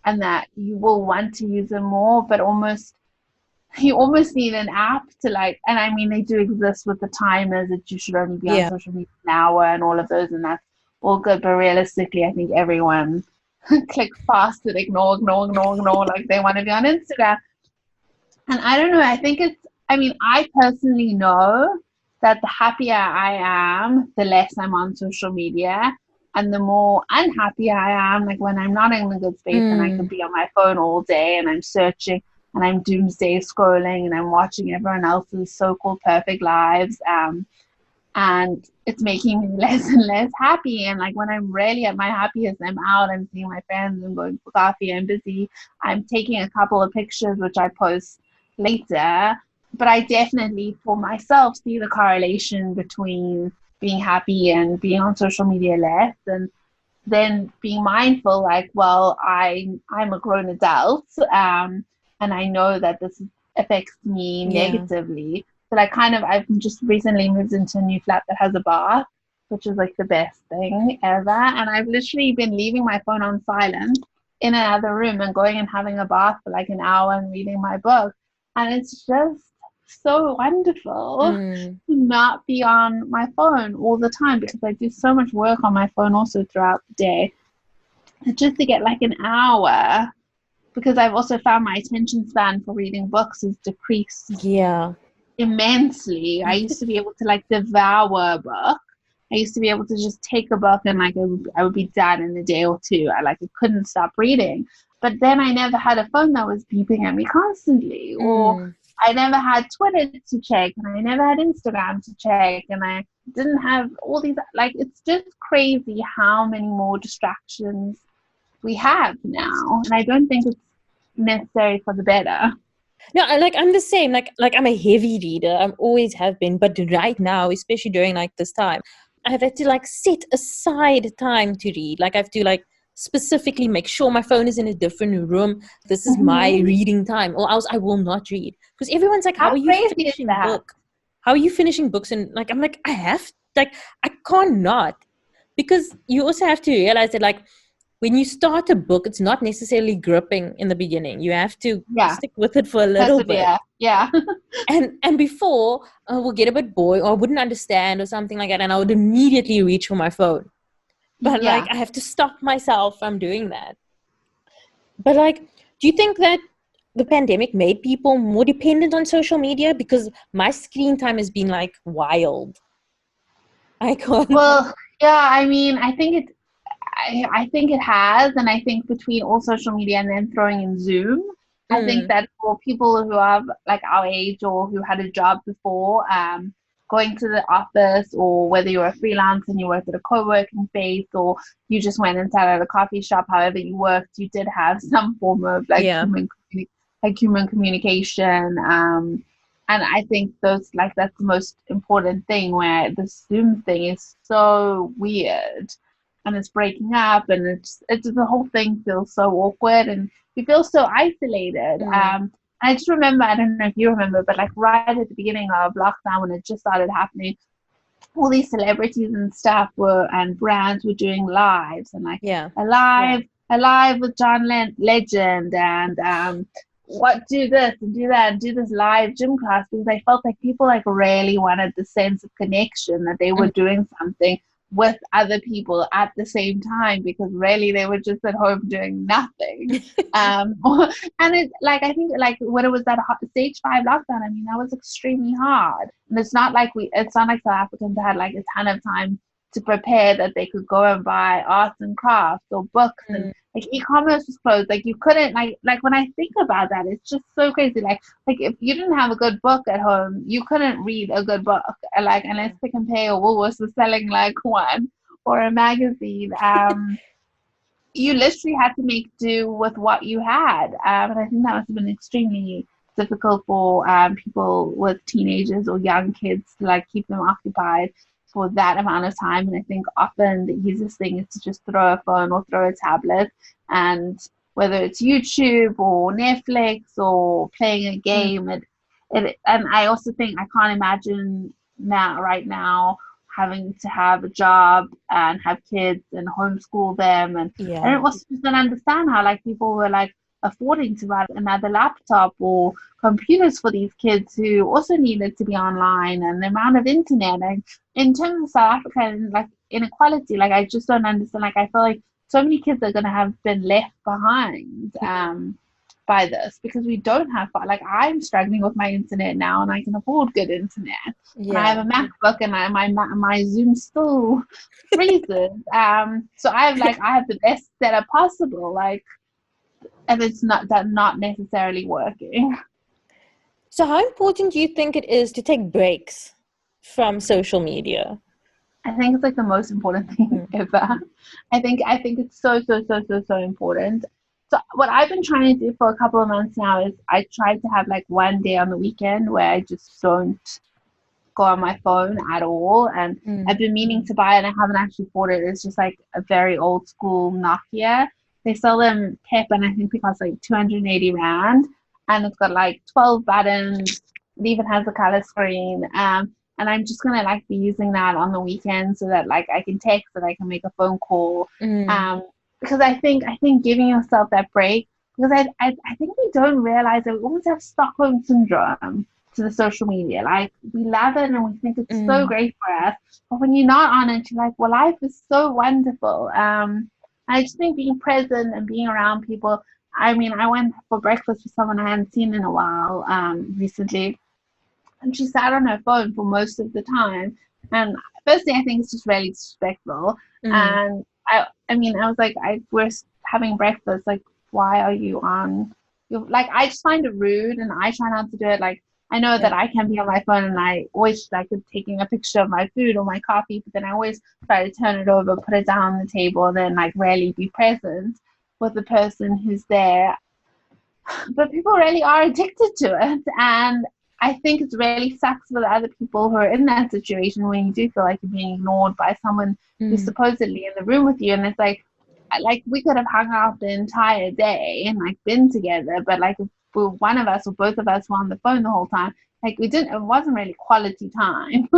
and that you will want to use it more, but you almost need an app to like, and I mean, they do exist with the timers that you should only be on social media an hour and all of those, and that's all good, but realistically, I think everyone clicks past it, ignore, like they want to be on Instagram. And I don't know, I personally know that the happier I am, the less I'm on social media. And the more unhappy I am, like when I'm not in a good space and I can be on my phone all day and I'm searching and I'm doomsday scrolling and I'm watching everyone else's so-called perfect lives. And it's making me less and less happy. And like when I'm really at my happiest, I'm out, I'm seeing my friends, I'm going for coffee, I'm busy, I'm taking a couple of pictures, which I post later. But I definitely, for myself, see the correlation between being happy and being on social media less, and then being mindful, like, well, I'm a grown adult, and I know that this affects me negatively. But I've just recently moved into a new flat that has a bath, which is like the best thing ever. And I've literally been leaving my phone on silent in another room and going and having a bath for like an hour and reading my book. And it's just so wonderful to not be on my phone all the time, because I do so much work on my phone also throughout the day. And just to get like an hour, because I've also found my attention span for reading books is decreased immensely. I used to be able to like devour a book. I used to be able to just take a book and like I would be done in a day or two. I couldn't stop reading. But then I never had a phone that was beeping at me constantly, or I never had Twitter to check, and I never had Instagram to check, and I didn't have all these, like, it's just crazy how many more distractions we have now. And I don't think it's necessary for the better. No, I'm the same. Like I'm a heavy reader. I always have been. But right now, especially during like this time, I've had to like set aside time to read. Like I have to like specifically make sure my phone is in a different room. This is my reading time, or else I will not read. Because everyone's like, how are you finishing a book? How are you finishing books? And like, I'm like, I can't not. Because you also have to realize that like, when you start a book, it's not necessarily gripping in the beginning. You have to stick with it for a little bit. Yeah. And before, we'll get a bit bored, or I wouldn't understand or something like that, and I would immediately reach for my phone. But like, I have to stop myself from doing that. But like, do you think that the pandemic made people more dependent on social media? Because my screen time has been like wild. I can't. Well, yeah, I mean, I think it has, and I think between all social media and then throwing in Zoom, I think that for people who are like our age or who had a job before, going to the office, or whether you're a freelancer and you worked at a co-working space, or you just went and sat at a coffee shop, however you worked, you did have some form of like human communication. And I think that's the most important thing, where the Zoom thing is so weird. And it's breaking up, and it's the whole thing feels so awkward, and you feel so isolated. I just remember, I don't know if you remember, but like right at the beginning of lockdown, when it just started happening, all these celebrities and stuff and brands were doing lives, and like a live with John Legend, and do this and do that and do this live gym class, because I felt like people like really wanted the sense of connection, that they were doing something with other people at the same time, because really they were just at home doing nothing. And it's like, I think like when it was that stage 5 lockdown, I mean, that was extremely hard. And it's not like South Africans had like a ton of time to prepare that they could go and buy arts and crafts or books, and like e-commerce was closed. Like you couldn't like when I think about that, it's just so crazy. Like if you didn't have a good book at home, you couldn't read a good book. Like unless Pick and Pay or Woolworths was selling like one or a magazine. You literally had to make do with what you had. And I think that must have been extremely difficult for people with teenagers or young kids to like keep them occupied for that amount of time. And I think often the easiest thing is to just throw a phone or throw a tablet, and whether it's YouTube or Netflix or playing a game, and I also think I can't imagine right now having to have a job and have kids and homeschool them, and I also just don't understand how like people were like affording to buy another laptop or computers for these kids who also needed to be online, and the amount of internet. And in terms of South Africa and like inequality, like I just don't understand. Like I feel like so many kids are gonna have been left behind by this, because we don't have like I'm struggling with my internet now, and I can afford good internet. And I have a MacBook, and my Zoom still freezes. So I have the best setup possible, like, and it's not necessarily working. So how important do you think it is to take breaks from social media? I think it's like the most important thing ever. I think it's so important. So what I've been trying to do for a couple of months now is I try to have like one day on the weekend where I just don't go on my phone at all. And I've been meaning to buy it, and I haven't actually bought it. It's just like a very old school Nokia. They sell them PEP, and I think it costs like 280 Rand. And it's got like 12 buttons. It even has a color screen. And I'm just gonna like be using that on the weekend so that like I can text, that I can make a phone call. Because I think giving yourself that break, because I think we don't realize that we almost have Stockholm syndrome to the social media. Like we love it and we think it's so great for us, but when you're not on it, you're like, well, life is so wonderful. I just think being present and being around people. I mean, I went for breakfast with someone I hadn't seen in a while recently, and she sat on her phone for most of the time. And firstly, I think it's just really disrespectful. And I mean, I was like, we're having breakfast. Like, why are you on? Like, I just find it rude, and I try not to do it. Like, I know that I can be on my phone, and I always like taking a picture of my food or my coffee, but then I always try to turn it over, put it down on the table, and then like really be present with the person who's there. But people really are addicted to it, and I think it really sucks for the other people who are in that situation when you do feel like you're being ignored by someone who's supposedly in the room with you. And it's like we could have hung out the entire day and like been together, but like if one of us or both of us were on the phone the whole time, like it wasn't really quality time.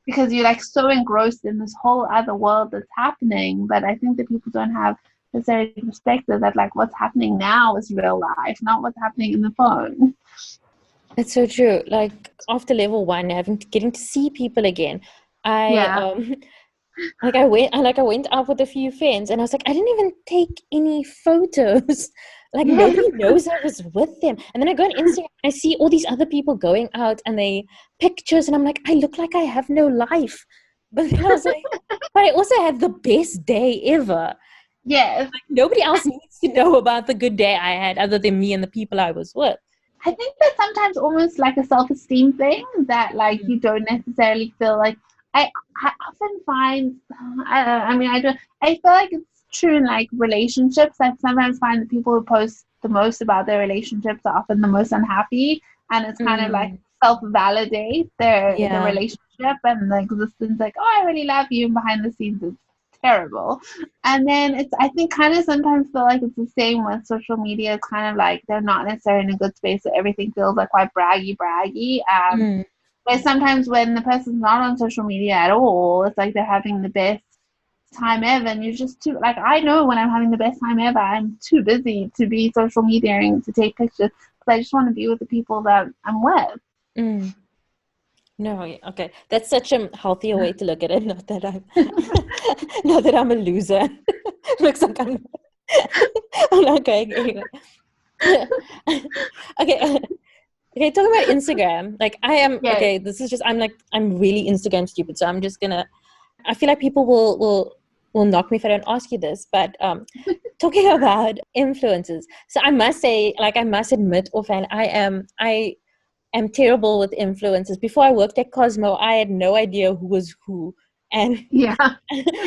Because you're like so engrossed in this whole other world that's happening. But I think that people don't have necessarily perspective that like what's happening now is real life, not what's happening in the phone. That's so true. Like after level 1, getting to see people again. I went out with a few friends, and I was like, I didn't even take any photos. Like nobody knows I was with them. And then I go on Instagram and I see all these other people going out and they pictures, and I'm like, I look like I have no life. But then I was like, but I also had the best day ever. Yes. Like nobody else needs to know about the good day I had other than me and the people I was with. I think that's sometimes almost like a self-esteem thing, that like you don't necessarily feel like I often find I feel like it's true in like relationships. I sometimes find the people who post the most about their relationships are often the most unhappy, and it's kind of like self-validate their relationship and the existence, like, oh, I really love you, and behind the scenes it's terrible. And then I think kind of sometimes feel like it's the same with social media. It's kind of like they're not necessarily in a good space, so everything feels like quite braggy. But sometimes when the person's not on social media at all, it's like they're having the best time ever, and you're just too, like, I know when I'm having the best time ever, I'm too busy to be social mediaing, to take pictures, because I just want to be with the people that I'm with. No, okay, that's such a healthier way to look at it. Not that I'm a loser. Looks like I'm not going anyway. Okay. Okay, talking about Instagram, like I am, Yes. okay, this is just, I'm really Instagram stupid. So I'm just gonna, I feel like people will knock me if I don't ask you this, but talking about influencers. So I must say, like, I must admit, offhand, I am terrible with influencers. Before I worked at Cosmo, I had no idea who was who. And Yeah.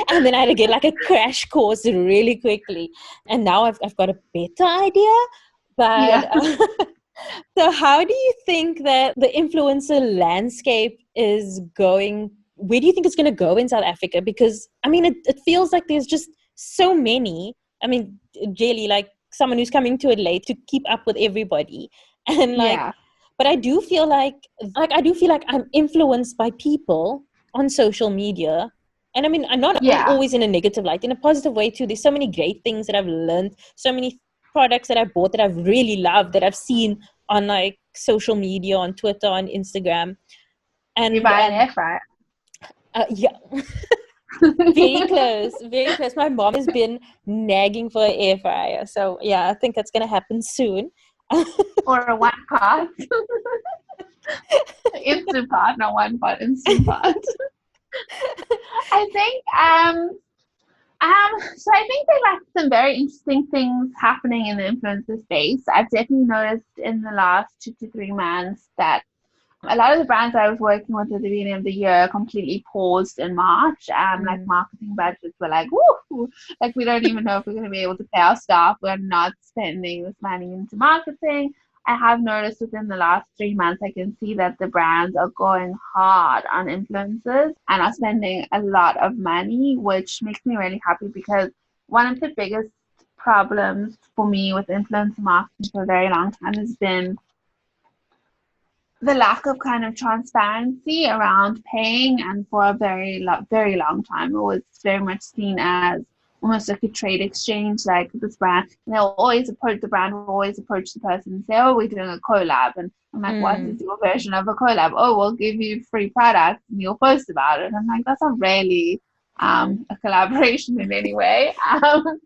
and then I had to get like a crash course really quickly. And now I've got a better idea. But Yeah. so how do you think that the influencer landscape is going? Where do you think it's going to go in South Africa? Because, I mean, it feels like there's just so many. I mean, really, like someone who's coming to it late to keep up with everybody. And like, Yeah. but I do feel like I'm influenced by people on social media. And I mean, I'm not Yeah. always in a negative light, in a positive way too. There's so many great things that I've learned, so many products that I bought that I've really loved, that I've seen on like social media, on Twitter, on Instagram. You And buy an air fryer. yeah, very close, very close. My mom has been nagging for an air fryer. So yeah, I think that's going to happen soon. Or a one pot. Instant pot, not one pot, instant pot. I think so I think there are like some very interesting things happening in the influencer space. I've definitely noticed in the last 2 to 3 months that a lot of the brands I was working with at the beginning of the year completely paused in March. Like marketing budgets were like, woo, like we don't even know if we're going to be able to pay our staff. We're not spending this money into marketing. I have noticed within the last 3 months, I can see that the brands are going hard on influencers and are spending a lot of money, which makes me really happy because one of the biggest problems for me with influencer marketing for a very long time has been the lack of kind of transparency around paying, and for a very long time it was very much seen as almost like a trade exchange. Like this brand, the brand will always approach the person and say, oh, we're doing a collab, and I'm like, what is your version of a collab? Oh, we'll give you free products and you'll post about it. I'm like, that's not really a collaboration in any way. So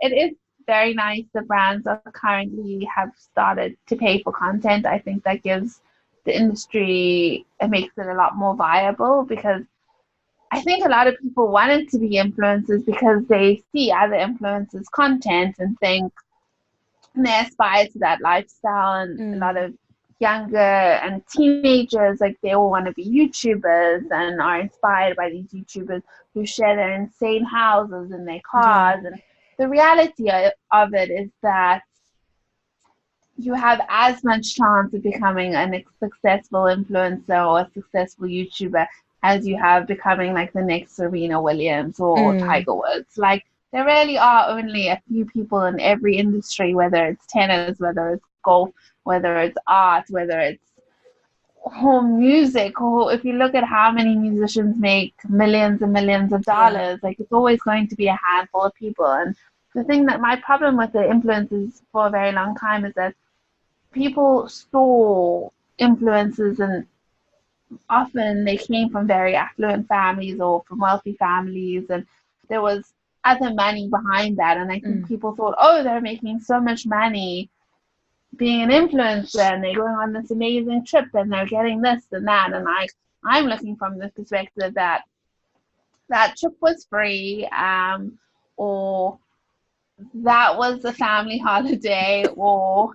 it is very nice the brands are currently have started to pay for content. I think that gives the industry, it makes it a lot more viable, because I think a lot of people wanted to be influencers because they see other influencers' content and think, and they aspire to that lifestyle. And a lot of younger and teenagers, like they all want to be YouTubers and are inspired by these YouTubers who share their insane houses and their cars. And the reality of it is that you have as much chance of becoming a successful influencer or a successful YouTuber as you have becoming like the next Serena Williams or Tiger Woods. Like there really are only a few people in every industry, whether it's tennis, whether it's golf, whether it's art, whether it's music, or if you look at how many musicians make millions and millions of dollars, like it's always going to be a handful of people. And the thing that my problem with the influencers for a very long time is that people saw influencers, and often they came from very affluent families or from wealthy families, and there was other money behind that. And I think people thought, oh, they're making so much money being an influencer, and they're going on this amazing trip and they're getting this and that. And I'm looking from the perspective that that trip was free, or that was a family holiday, or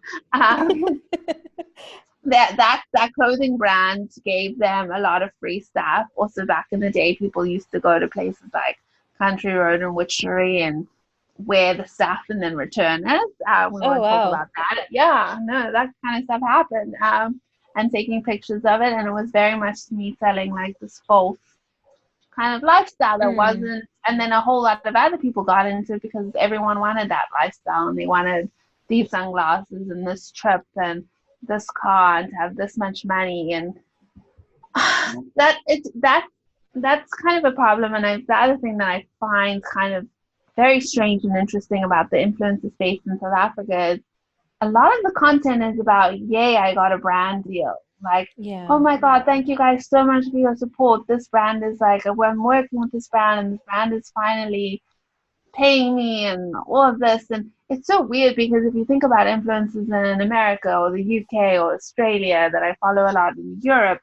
that clothing brand gave them a lot of free stuff. Also, back in the day, people used to go to places like Country Road and Witchery and wear the stuff and then return it. We won't talk about that. Yeah, no, that kind of stuff happened. And taking pictures of it, and it was very much me selling like this false kind of lifestyle that wasn't. And then a whole lot of other people got into it because everyone wanted that lifestyle, and they wanted these sunglasses and this trip and this car and to have this much money. And that's kind of a problem. And the other thing that I find kind of very strange and interesting about the influencer space in South Africa is a lot of the content is about, yay, I got a brand deal. Like, oh my God, thank you guys so much for your support. This brand is like, I'm working with this brand, and this brand is finally paying me and all of this. And it's so weird because if you think about influencers in America or the UK or Australia that I follow a lot in Europe,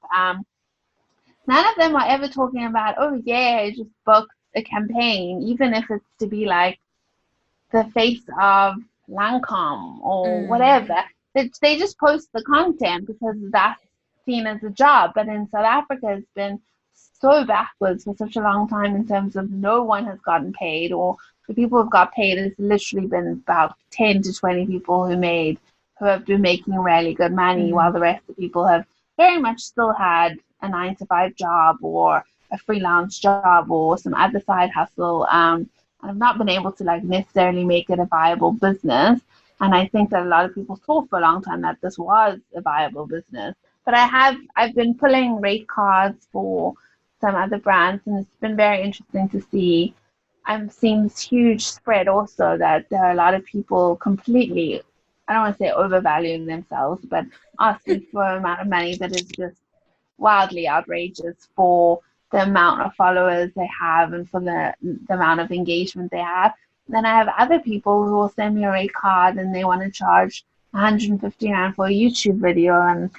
none of them are ever talking about, oh yeah, I just booked a campaign, even if it's to be like the face of Lancome or whatever. They just post the content because that's seen as a job. But in South Africa, it's been so backwards for such a long time in terms of no one has gotten paid, or the people who've got paid has literally been about 10 to 20 people who have been making really good money, while the rest of the people have very much still had a 9-to-5 job or a freelance job or some other side hustle. I've not been able to like necessarily make it a viable business. And I think that a lot of people thought for a long time that this was a viable business. But I've been pulling rate cards for some other brands, and it's been very interesting to see. I'm seeing this huge spread also that there are a lot of people completely, I don't want to say overvaluing themselves, but asking for an amount of money that is just wildly outrageous for the amount of followers they have and for the amount of engagement they have. Then I have other people who will send me a rate card and they want to charge 150 rand for a YouTube video, and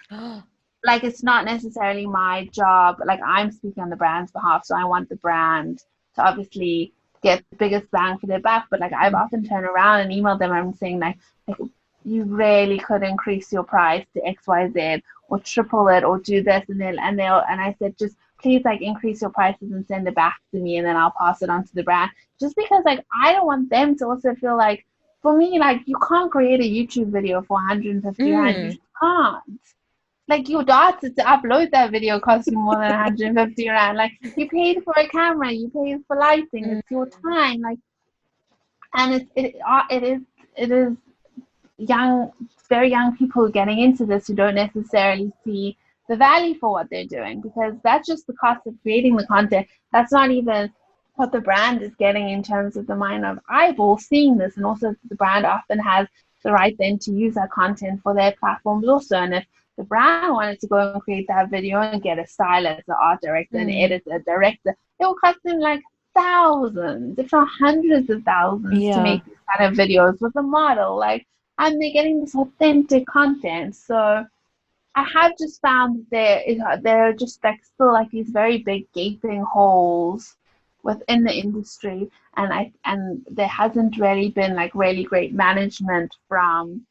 like it's not necessarily my job. Like I'm speaking on the brand's behalf, so I want the brand to obviously get the biggest bang for their buck. But like I've often turned around and emailed them and I'm saying like you really could increase your price to XYZ or triple it or do this, and I said just please like increase your prices and send it back to me, and then I'll pass it on to the brand. Just because like I don't want them to also feel like, for me, like you can't create a YouTube video for 150 rand. You just can't. Like your data to upload that video costs you more than 150 rand. Like you paid for a camera, you paid for lighting, it's your time. Like, and it is young, very young people getting into this who don't necessarily see the value for what they're doing, because that's just the cost of creating the content. That's not even what the brand is getting in terms of the mind of eyeballs seeing this, and also the brand often has the right then to use that content for their platforms also. And if the brand wanted to go and create that video and get a stylist, an art director, an editor, director, it will cost them like thousands, if not hundreds of thousands to make these kind of videos with a model. Like, and they're getting this authentic content. So I have just found there are just like still like these very big gaping holes within the industry, and there hasn't really been like really great management of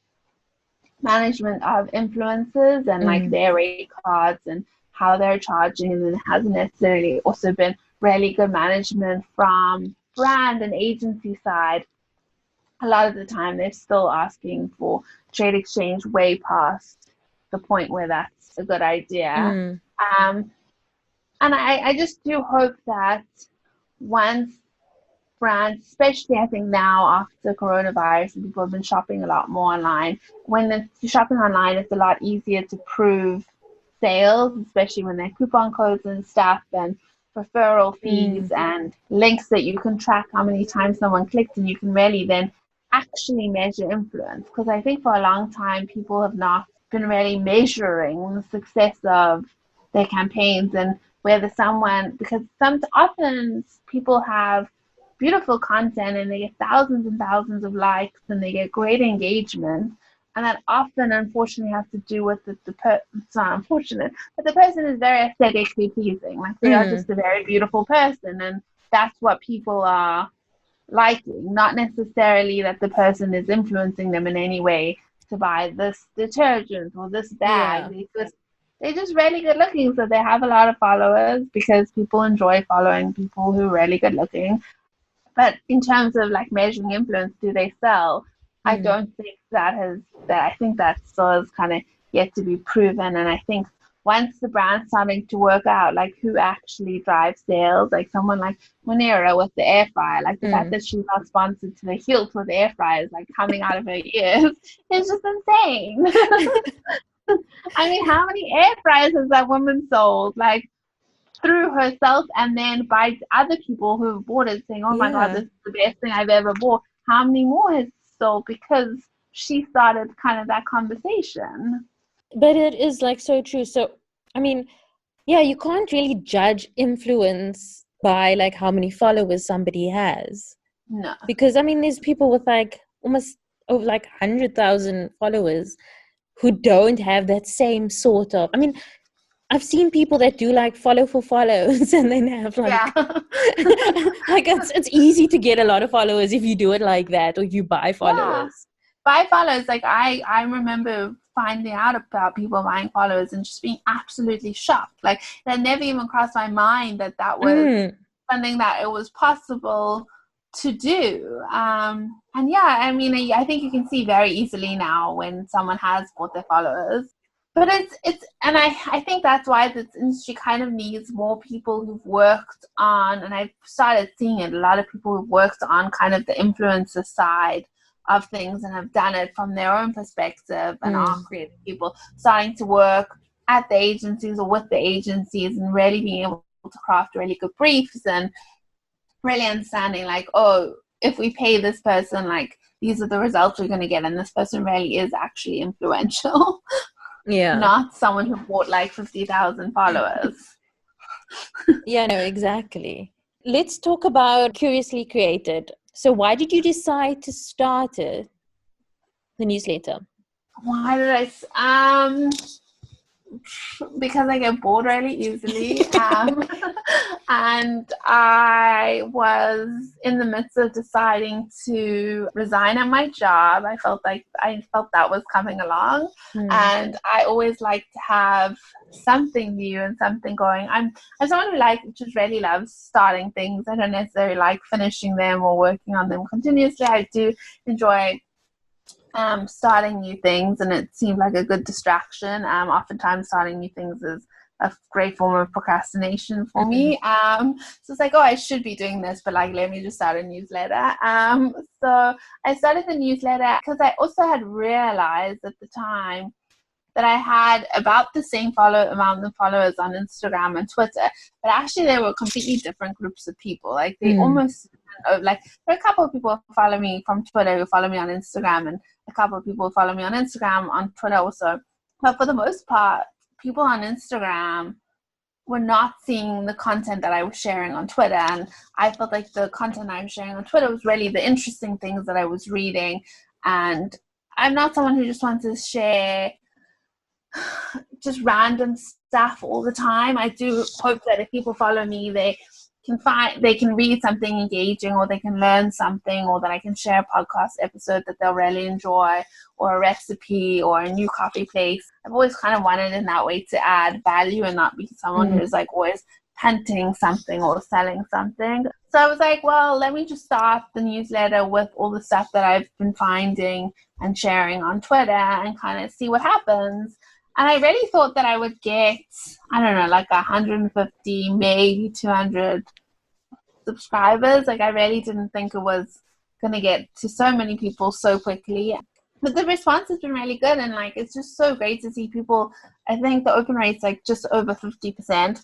influencers and like their rate cards and how they're charging, and then it hasn't necessarily also been really good management from brand and agency side. A lot of the time they're still asking for trade exchange way past the point where that's a good idea. And I just do hope that once brands, especially I think now after coronavirus and people have been shopping a lot more online, when you're shopping online, it's a lot easier to prove sales, especially when there are coupon codes and stuff and referral fees and links that you can track how many times someone clicked, and you can really then actually measure influence. Because I think for a long time people have not been really measuring the success of their campaigns and whether someone, because often people have beautiful content and they get thousands and thousands of likes and they get great engagement, and that often unfortunately has to do with it's not unfortunate, but the person is very aesthetically pleasing. Like they are just a very beautiful person, and that's what people are liking, not necessarily that the person is influencing them in any way to buy this detergent or this bag. They're just really good looking, so they have a lot of followers because people enjoy following people who are really good looking. But in terms of like measuring influence, do they sell? I don't think I think that still is kind of yet to be proven. And I think once the brand's starting to work out like who actually drives sales, like someone like Monera with the air fryer, like the fact that she's not sponsored to the hilt with air fryers like coming out of her ears is just insane. I mean, how many air fryers has that woman sold? Like through herself and then by other people who bought it saying, oh my God, this is the best thing I've ever bought. How many more has sold because she started kind of that conversation? But it is like so true. So, I mean, yeah, you can't really judge influence by like how many followers somebody has. No. Because, I mean, there's people with like almost over like 100,000 followers who don't have that same sort of, I mean, I've seen people that do like follow for follows and then have like, like it's easy to get a lot of followers if you do it like that, or you buy followers. Buy followers. Like I remember finding out about people buying followers and just being absolutely shocked. Like that never even crossed my mind that was something that it was possible to do. And yeah, I mean, I think you can see very easily now when someone has bought their followers. But it's and I think that's why this industry kind of needs more people who've worked on, and I've started seeing it, a lot of people who've worked on kind of the influencer side of things and have done it from their own perspective, and are creative people starting to work at the agencies or with the agencies and really being able to craft really good briefs and really understanding like, oh, if we pay this person, like these are the results we're going to get, and this person really is actually influential. Not someone who bought like 50,000 followers. Yeah, no, exactly. Let's talk about Curiously Created. So why did you decide to start it, the newsletter? Why did I? Because I get bored really easily. And I was in the midst of deciding to resign at my job. I felt that was coming along. And I always like to have something new and something going. I'm someone who just really loves starting things. I don't necessarily like finishing them or working on them continuously. I do enjoy starting new things, and it seemed like a good distraction. Oftentimes starting new things is a great form of procrastination for me. So it's like, oh, I should be doing this, but like, let me just start a newsletter. So I started the newsletter because I also had realized at the time that I had about the same amount of followers on Instagram and Twitter, but actually they were completely different groups of people. Like they almost, like there are a couple of people who follow me from Twitter who follow me on Instagram, and a couple of people who follow me on Instagram on Twitter also. But for the most part, people on Instagram were not seeing the content that I was sharing on Twitter. And I felt like the content I was sharing on Twitter was really the interesting things that I was reading. And I'm not someone who just wants to share just random stuff all the time. I do hope that if people follow me, they can read something engaging, or they can learn something, or that I can share a podcast episode that they'll really enjoy, or a recipe, or a new coffee place. I've always kind of wanted in that way to add value and not be someone who's like always hunting something or selling something. So I was like, well, let me just start the newsletter with all the stuff that I've been finding and sharing on Twitter and kind of see what happens. And I really thought that I would get, I don't know, like 150, maybe 200 subscribers. Like I really didn't think it was going to get to so many people so quickly. But the response has been really good. And like, it's just so great to see people. I think the open rate's like just over 50%.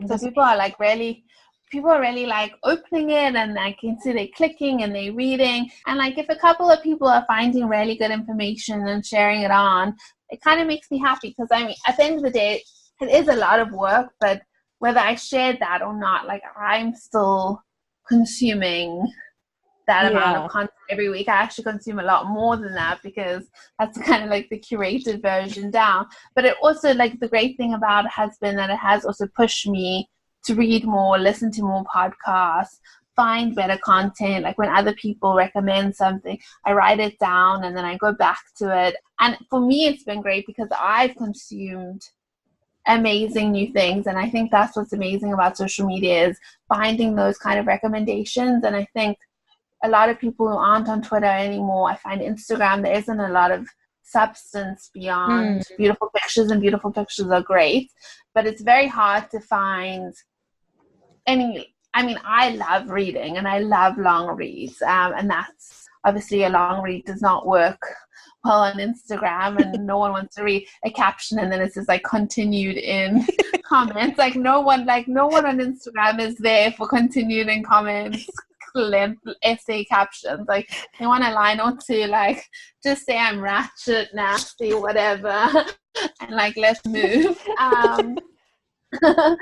So people are really like opening it, and I can see they're clicking and they're reading. And like if a couple of people are finding really good information and sharing it on, it kind of makes me happy, because I mean, at the end of the day, it is a lot of work, but whether I shared that or not, like I'm still consuming that amount of content every week. I actually consume a lot more than that, because that's kind of like the curated version down. But it also, like, the great thing about it has been that it has also pushed me to read more, listen to more podcasts, find better content. Like when other people recommend something, I write it down and then I go back to it. And for me, it's been great because I've consumed amazing new things. And I think that's what's amazing about social media, is finding those kind of recommendations. And I think a lot of people who aren't on Twitter anymore, I find Instagram, there isn't a lot of substance beyond beautiful pictures, and beautiful pictures are great, but it's very hard to find any. I mean, I love reading and I love long reads, and that's obviously a long read does not work well on Instagram, and no one wants to read a caption and then it says like continued in comments. Like no one on Instagram is there for continued in comments, length essay captions. Like they want a line or two, like just say I'm ratchet, nasty, whatever, and like let's move. So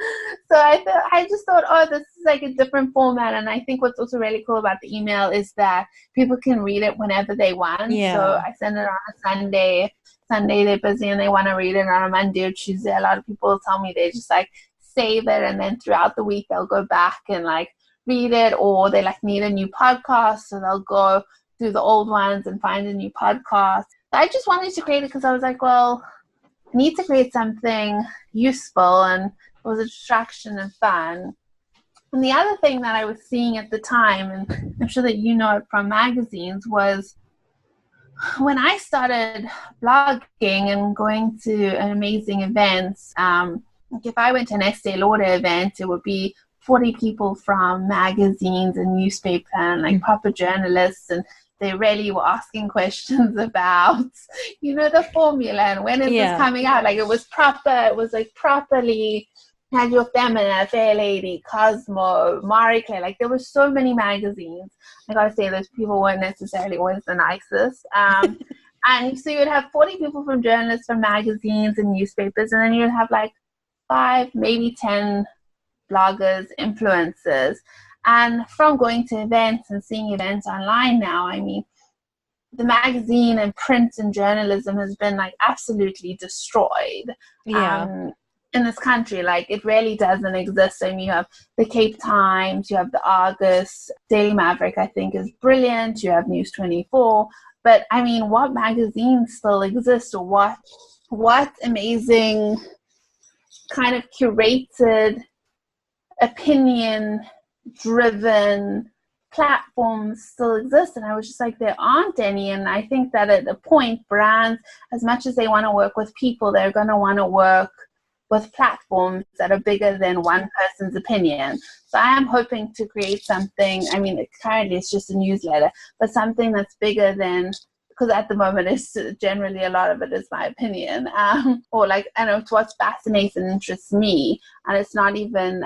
I just thought, oh, this is like a different format. And I think what's also really cool about the email is that people can read it whenever they want. Yeah. So I send it on a Sunday. Sunday they're busy and they want to read it on a Monday or Tuesday. A lot of people tell me they just like save it, and then throughout the week they'll go back and like read it, or they like need a new podcast, so they'll go through the old ones and find a new podcast. I just wanted to create it because I was like, well, I need to create something useful, and it was a distraction and fun. And the other thing that I was seeing at the time, and I'm sure that you know it from magazines, was when I started blogging and going to amazing events. Like if I went to an Estee Lauder event, it would be 40 people from magazines and newspaper and like proper journalists, and they really were asking questions about, you know, the formula and when is this coming out. Like it was proper, it was like properly had your Feminine, Fair Lady, Cosmo, Marie Claire. Like there were so many magazines. I gotta say those people weren't necessarily always the nicest. And so you would have 40 people from journalists, from magazines and newspapers, and then you would have like 5, maybe 10 bloggers, influencers. And from going to events and seeing events online now, I mean, the magazine and print and journalism has been like absolutely destroyed in this country. Like it really doesn't exist. I mean, you have the Cape Times, you have the Argus, Daily Maverick, I think is brilliant. You have News 24. But I mean, what magazines still exist, or what amazing kind of curated, opinion-driven platforms still exist? And I was just like, there aren't any. And I think that at a point, brands, as much as they want to work with people, they're going to want to work with platforms that are bigger than one person's opinion. So I am hoping to create something, I mean, currently it's just a newsletter, but something that's bigger than, because at the moment it's generally a lot of it is my opinion, or like, I know, it's what fascinates and interests me, and it's not even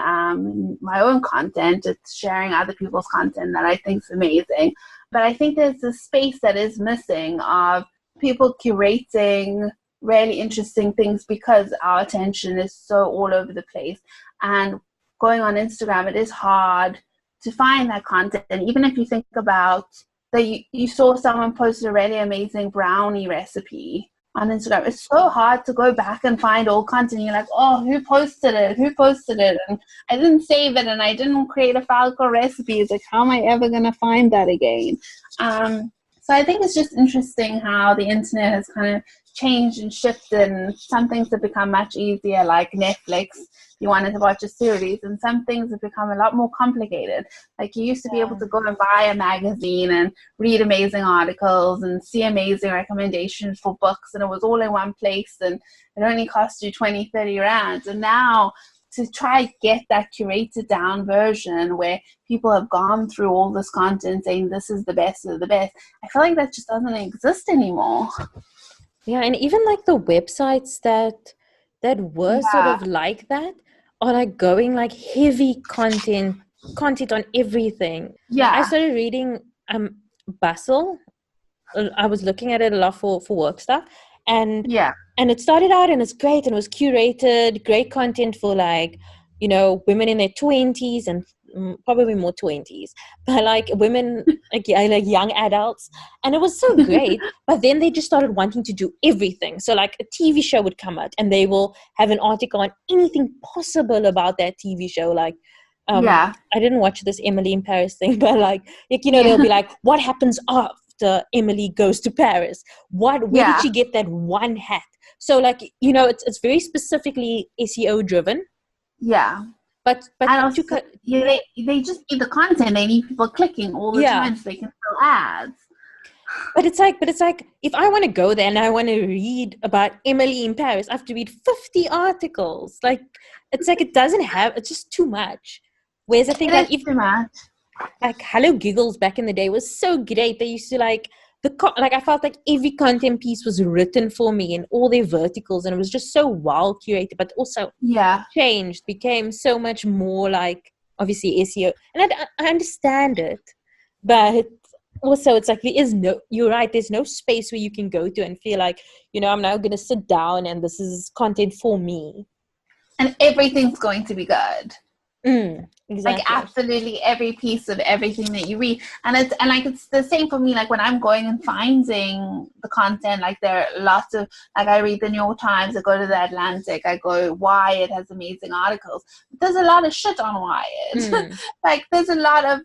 my own content, it's sharing other people's content that I think is amazing. But I think there's a space that is missing of people curating really interesting things, because our attention is so all over the place. And going on Instagram, it is hard to find that content. And even if you think about that, you saw someone post a really amazing brownie recipe on Instagram, it's so hard to go back and find all content. You're like, oh, who posted it? And I didn't save it, and I didn't create a file called recipes. Like, how am I ever going to find that again? So I think it's just interesting how the internet has kind of changed and shifted, and some things have become much easier, like Netflix. You wanted to watch a series, and some things have become a lot more complicated. Like you used to be able to go and buy a magazine and read amazing articles and see amazing recommendations for books, and it was all in one place, and it only cost you 20-30 rands. And now to try get that curated down version where people have gone through all this content saying this is the best of the best, I feel like that just doesn't exist anymore. Yeah, and even like the websites that were sort of like that are like going like heavy content on everything. Yeah. I started reading Bustle. I was looking at it a lot for work stuff. And it started out and it's great, and it was curated, great content for like, you know, women in their 20s and probably more 20s, but like women, like young adults, and it was so great. But then they just started wanting to do everything. So like a TV show would come out and they will have an article on anything possible about that TV show. Like I didn't watch this Emily in Paris thing, but like you know, they'll be like, what happens after Emily goes to Paris? Where did she get that one hat? So like, you know, it's very specifically SEO driven. Yeah. But also, they just need the content. They need people clicking all the time so they can sell ads. But it's like if I want to go there and I want to read about Emily in Paris, I have to read 50 articles. Like it's like it's just too much. Whereas I think like too much. Like Hello Giggles back in the day was so great. They used to like I felt like every content piece was written for me in all their verticals, and it was just so well curated, but also changed, became so much more like obviously SEO. And I understand it, but also it's like you're right, there's no space where you can go to and feel like, you know, I'm now going to sit down and this is content for me. and everything's going to be good. Exactly. Like absolutely every piece of everything that you read, and it's the same for me. Like when I'm going and finding the content, like there are lots of, like I read the New York Times, I go to the Atlantic, I go Wired has amazing articles. There's a lot of shit on Wired. Like there's a lot of,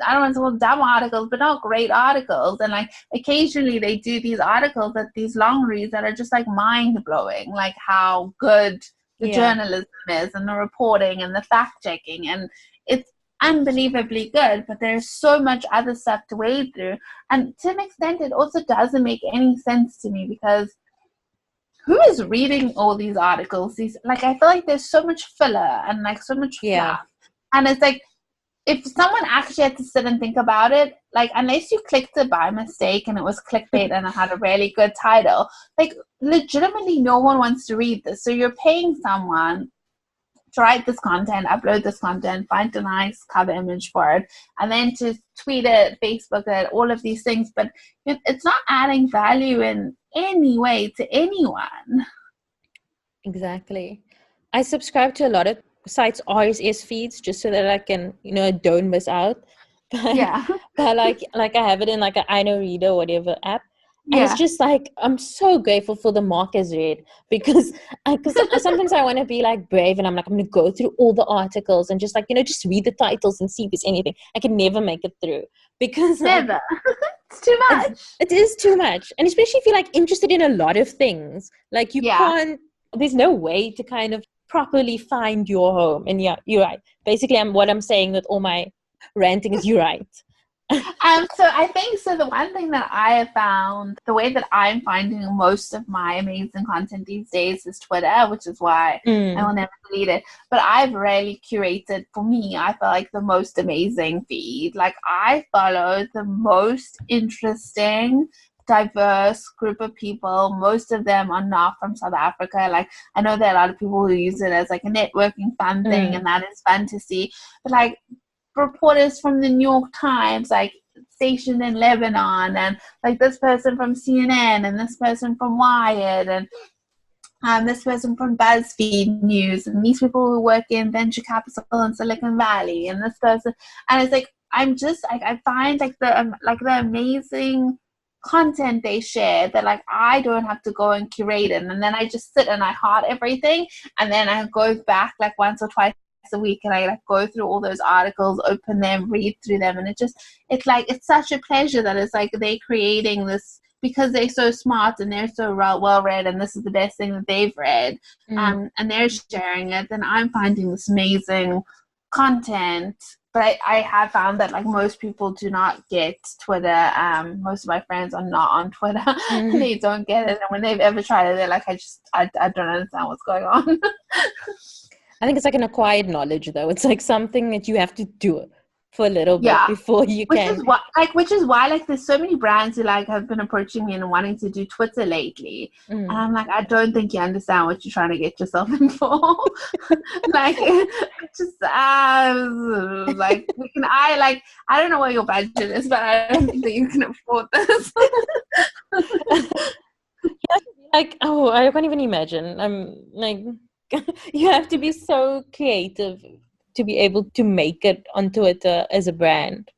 I don't want to call them dumb articles, but not great articles. And like occasionally they do these articles, that these long reads that are just like mind blowing, like how good the journalism is and the reporting and the fact checking, and it's unbelievably good. But there's so much other stuff to wade through, and to an extent it also doesn't make any sense to me, because who is reading all these articles? These, like, I feel like there's so much filler and like so much fluff, and it's like, if someone actually had to sit and think about it, like, unless you clicked it by mistake and it was clickbait and it had a really good title, like, legitimately no one wants to read this. So you're paying someone to write this content, upload this content, find a nice cover image for it, and then to tweet it, Facebook it, all of these things. But it's not adding value in any way to anyone. Exactly. I subscribe to a lot of sites RSS feeds just so that I can, don't miss out. But, but like I have it in like an I Know Reader or whatever app. And it's just like, I'm so grateful for the mark as read, because sometimes I want to be like brave, and I'm like, I'm going to go through all the articles and just like, just read the titles and see if there's anything. I can never make it through, because never. It's too much. It is too much. And especially if you're like interested in a lot of things, like you can't, there's no way to kind of properly find your home. And you're right. Basically, what I'm saying with all my ranting is you're right. So I think, so the one thing that I have found, the way that I'm finding most of my amazing content these days is Twitter, which is why I will never delete it. But I've really curated, for me, I feel like the most amazing feed. Like, I follow the most interesting, diverse group of people. Most of them are not from South Africa. Like, I know there are a lot of people who use it as like a networking fun thing, and that is fun to see. But like, reporters from the New York Times, like stationed in Lebanon, and like this person from CNN, and this person from Wired, and this person from BuzzFeed News, and these people who work in venture capital in Silicon Valley, and this person, and it's like, I'm just like, I find like the amazing content they share that like I don't have to go and curate it, and then I just sit and I heart everything, and then I go back like once or twice a week and I like go through all those articles, open them, read through them, and it's like, it's such a pleasure that it's like they're creating this because they're so smart and they're so well read, and this is the best thing that they've read, and they're sharing it, and I'm finding this amazing content. But I have found that like most people do not get Twitter. Most of my friends are not on Twitter. They don't get it, and when they've ever tried it, they're like, I don't understand what's going on. I think it's like an acquired knowledge, though. It's like something that you have to do for a little bit before you can. Which is why like there's so many brands who like have been approaching me and wanting to do Twitter lately, and I'm like, I don't think you understand what you're trying to get yourself in for. Like, just like I don't know what your budget is, but I don't think that you can afford this. Like, oh, I can't even imagine. I'm like. You have to be so creative to be able to make it on Twitter as a brand.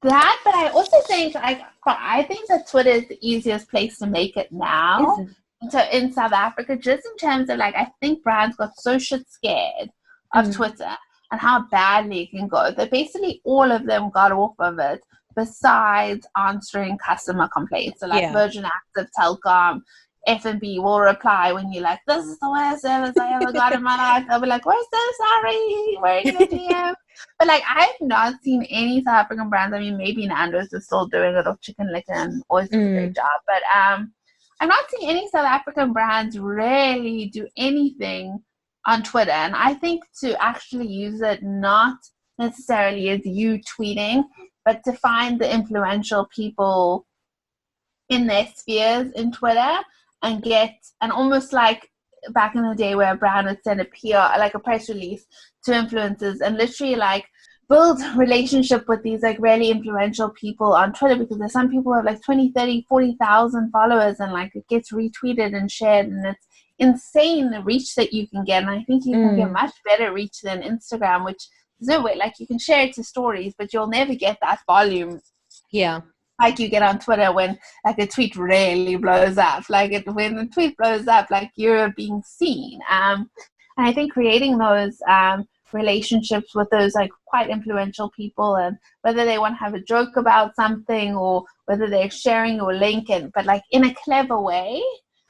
That, but I also think I think that Twitter is the easiest place to make it now. So in South Africa, just in terms of like, I think brands got so shit scared of Twitter and how badly it can go that basically all of them got off of it, besides answering customer complaints. So like Virgin Active, Telkom, F&B will reply when you're like, this is the worst service I ever got in my life. They'll be like, we're so sorry, we're in a DM. But like, I have not seen any South African brands. I mean, maybe Nando's is still doing it, or Chicken Licken, and always does a great job. But I'm not seeing any South African brands really do anything on Twitter. And I think to actually use it, not necessarily as you tweeting, but to find the influential people in their spheres in Twitter, and almost like back in the day where a brand would send a PR, like a press release to influencers, and literally like build a relationship with these like really influential people on Twitter, because there's some people who have like 20, 30, 40,000 followers, and like it gets retweeted and shared, and insane reach that you can get. And I think you can get much better reach than Instagram, which is no way, like you can share it to stories, but you'll never get that volume. Yeah. Like you get on Twitter when like a tweet really blows up. When the tweet blows up, like you're being seen. And I think creating those relationships with those like quite influential people, and whether they want to have a joke about something or whether they're sharing your link, but like in a clever way,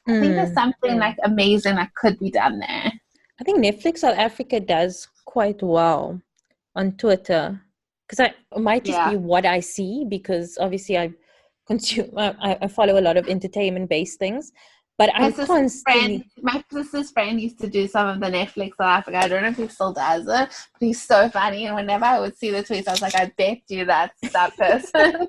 I think there's something like amazing that could be done there. I think Netflix South Africa does quite well on Twitter, because it might just be what I see, because obviously I follow a lot of entertainment-based things, but my sister's friend used to do some of the Netflix South Africa. I don't know if he still does it, but he's so funny. And whenever I would see the tweets, I was like, I bet you that's that person.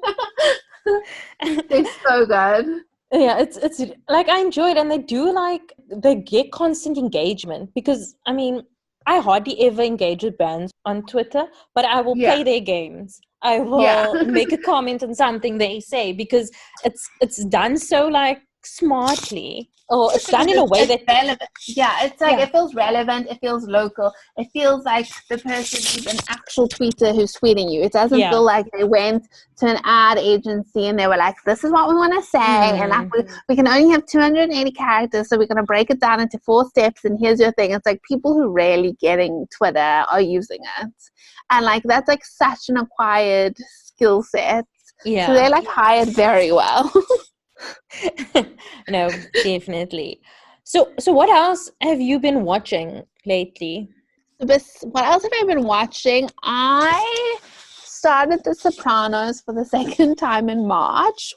They're so good. Yeah, it's like I enjoy it, and they get constant engagement, because I mean, I hardly ever engage with brands on Twitter, but I will play their games. I will make a comment on something they say, because it's done so like smartly, or it's done in a way that relevant. It's like it feels relevant, it feels local, it feels like the person is an actual tweeter who's tweeting you. It doesn't feel like they went to an ad agency and they were like, this is what we want to say, and like we can only have 280 characters, so we're going to break it down into 4 steps, and here's your thing. It's like people who really getting Twitter are using it, and like that's like such an acquired skill set. So they're like hired very well. No, definitely. So what else have you been watching lately? What else have I been watching? I started The Sopranos for the second time in March.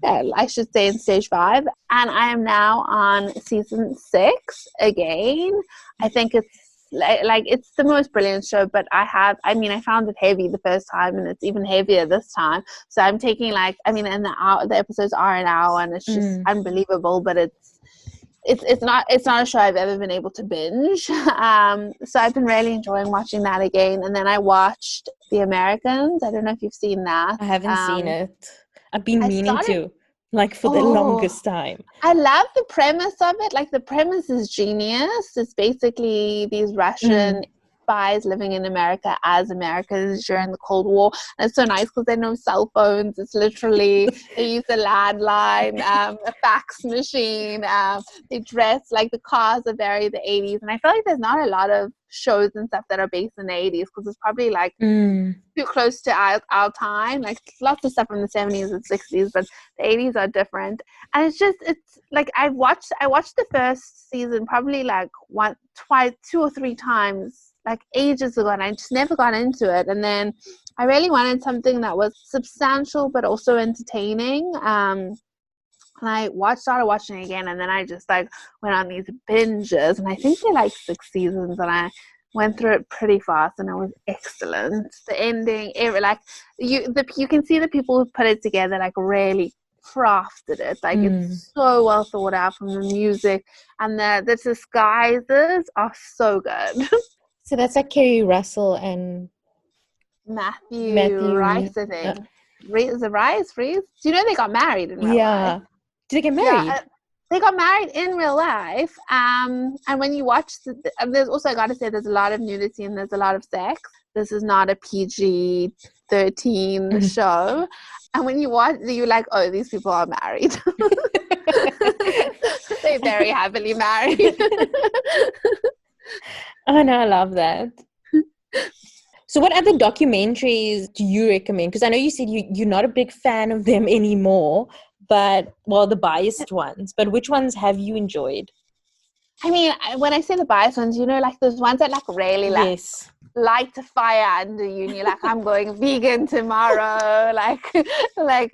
I should say in stage 5, and I am now on season 6 again. I think it's like it's the most brilliant show, but I found it heavy the first time, and it's even heavier this time. So I'm taking and the episodes are an hour, and it's just unbelievable. But it's not a show I've ever been able to binge. So I've been really enjoying watching that again. And then I watched The Americans. I don't know if you've seen that. I haven't seen it. I've been meaning to. Like for the longest time. I love the premise of it. Like the premise is genius. It's basically these Russian spies living in America as Americans during the Cold War. And it's so nice because there are no cell phones. It's literally, they use a landline, a fax machine. They dress like the cars are very the 80s. And I feel like there's not a lot of shows and stuff that are based in the 80s, because it's probably like too close to our time. Like lots of stuff from the 70s and 60s, but the 80s are different. And it's like I watched the first season probably like 2 or 3 times, like ages ago, and I just never got into it. And then I really wanted something that was substantial but also entertaining. And I started watching it again, and then I just like went on these binges, and I think they're like 6 seasons, and I went through it pretty fast, and it was excellent. The ending, you can see the people who put it together like really crafted it. Like it's so well thought out, from the music, and the disguises are so good. So that's like Kerry Russell and Matthew Rice, I think. Is it Rice? Reese? Do you know they got married in real life? Did they get married? Yeah, they got married in real life. And when you watch, there's also, I got to say, there's a lot of nudity and there's a lot of sex. This is not a PG-13 show. And when you watch, you're like, oh, these people are married. They're very happily married. Oh, no, I love that. So what other documentaries do you recommend? Because I know you said you're not a big fan of them anymore, but, well, the biased ones. But which ones have you enjoyed? I mean, when I say the biased ones, like those ones that like really light a fire under you, and you're like, I'm going vegan tomorrow. It's like,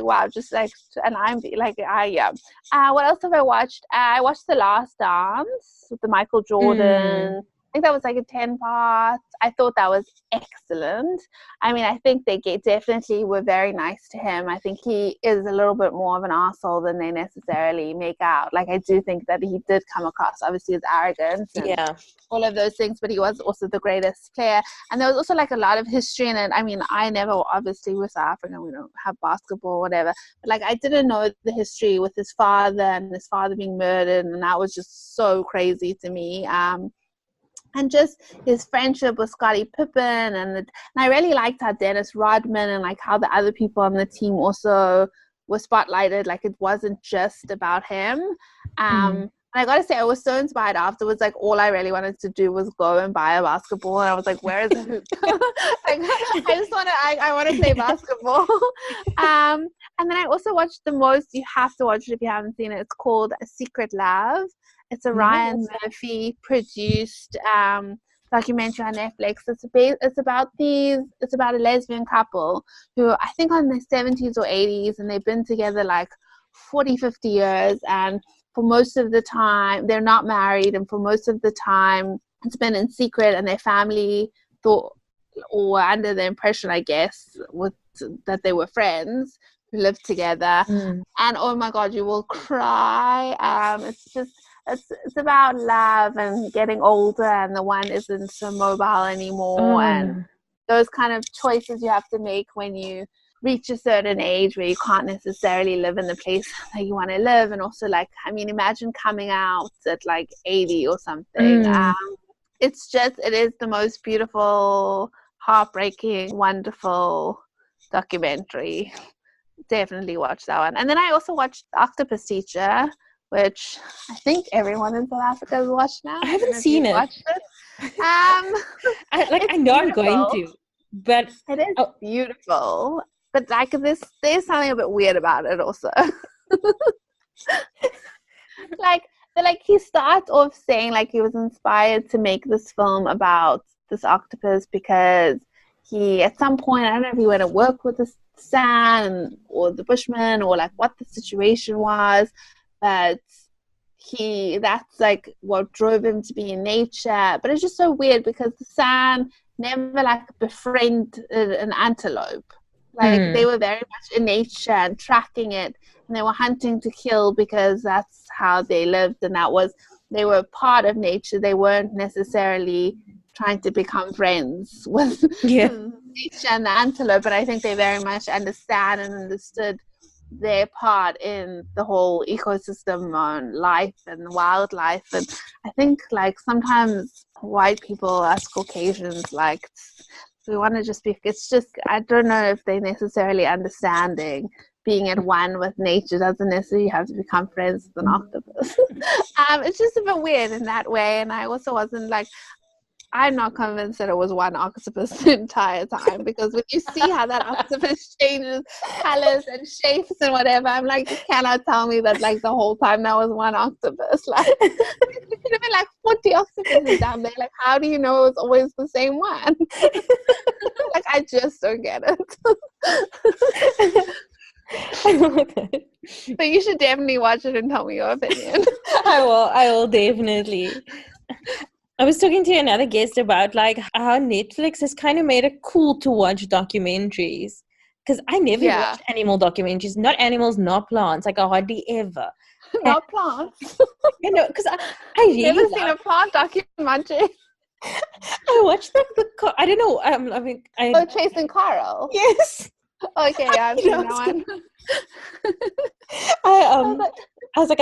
wow, just like, and I'm like, what else have I watched? I watched The Last Dance with the Michael Jordan think that was like a 10 parts. I thought that was excellent. I mean, I think they definitely were very nice to him. I think he is a little bit more of an asshole than they necessarily make out. Like, I do think that he did come across, obviously, as arrogant and all of those things, but he was also the greatest player. And there was also like a lot of history in it. I mean, I never, obviously, we're South African, we don't have basketball or whatever, but like, I didn't know the history with his father and his father being murdered, and that was just so crazy to me. And just his friendship with Scottie Pippen, and I really liked how Dennis Rodman and like how the other people on the team also were spotlighted. Like, it wasn't just about him. And I gotta say, I was so inspired afterwards. Like, all I really wanted to do was go and buy a basketball, and I was like, "Where is the hoop?" Like, I want to play basketball. And then I also watched you have to watch it if you haven't seen it. It's called A Secret Love. It's a Ryan Murphy produced documentary on Netflix. It's about a lesbian couple who I think are in their 70s or 80s, and they've been together like 40, 50 years, and for most of the time they're not married, and for most of the time it's been in secret, and their family thought, or under the impression, I guess, that they were friends who lived together. And oh my god, you will cry. It's about love and getting older, and the one isn't so mobile anymore, and those kind of choices you have to make when you reach a certain age where you can't necessarily live in the place that you want to live. And also, like, I mean, imagine coming out at like 80 or something. It is the most beautiful, heartbreaking, wonderful documentary. Definitely watch that one. And then I also watched The Octopus Teacher, which I think everyone in South Africa has watched now. I haven't seen it. Watched it. I know I'm going to, but it is beautiful. But like, there's something a bit weird about it also. like he starts off saying like he was inspired to make this film about this octopus because he, at some point, I don't know if he went to work with the San or the Bushman, or like what the situation was, but that's like what drove him to be in nature. But it's just so weird because the San never like befriended an antelope. Like they were very much in nature and tracking it, and they were hunting to kill because that's how they lived, and they were part of nature. They weren't necessarily trying to become friends with nature and the antelope, but I think they very much understand and understood their part in the whole ecosystem on life and wildlife. And I think like sometimes white people, us Caucasians, like we want to just be, it's just, I don't know if they necessarily understanding being at one with nature doesn't necessarily have to become friends with an octopus. It's just a bit weird in that way. And I also wasn't like, I'm not convinced that it was one octopus the entire time, because when you see how that octopus changes colors and shapes and whatever, I'm like, you cannot tell me that like the whole time that was one octopus. Like, there could have been like 40 octopuses down there. Like, how do you know it was always the same one? Like, I just don't get it. But you should definitely watch it and tell me your opinion. I will definitely. I was talking to another guest about like how Netflix has kind of made it cool to watch documentaries, because I never watched animal documentaries, not animals, not plants, like I hardly ever. Not plants. You know, because I really never seen a plant documentary. I watched like I don't know. I mean, Chasing Carl. Yes. Okay, yeah, I've seen that one. I was like,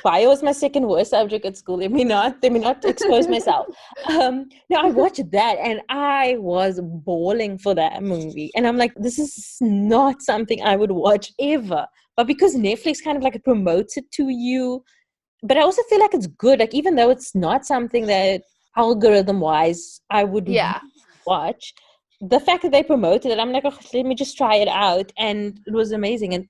bio was my second worst subject at school. Let me not expose myself. No, I watched that and I was bawling for that movie. And I'm like, this is not something I would watch ever. But because Netflix kind of like promotes it to you, but I also feel like it's good. Like, even though it's not something that algorithm-wise I would watch, the fact that they promoted it, I'm like, oh, let me just try it out. And it was amazing. And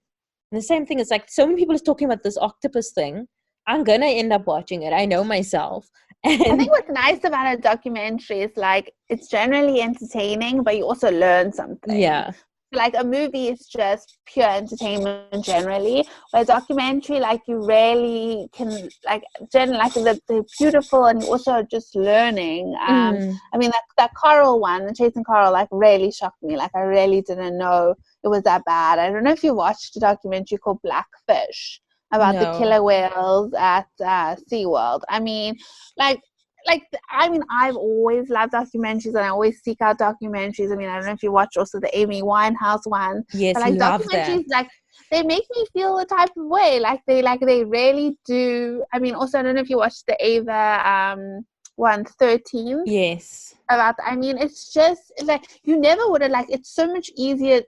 the same thing is like, so many people are talking about this octopus thing. I'm going to end up watching it. I know myself. And I think what's nice about a documentary is like, it's generally entertaining, but you also learn something. Yeah. like a movie is just pure entertainment generally, where a documentary, like you really can like generally like they're beautiful and you also are just learning. I mean that coral one, the Chasing Coral, like really shocked me. Like I really didn't know it was that bad. I don't know if you watched a documentary called Blackfish about the killer whales at SeaWorld. I mean, I've always loved documentaries and I always seek out documentaries. I mean, I don't know if you watch also the Amy Winehouse one. Yes, but like documentaries, like they make me feel a type of way. Like they really do. I mean, also I don't know if you watched the Ava 113. Yes. I mean, it's just like you never would have like. It's so much easier.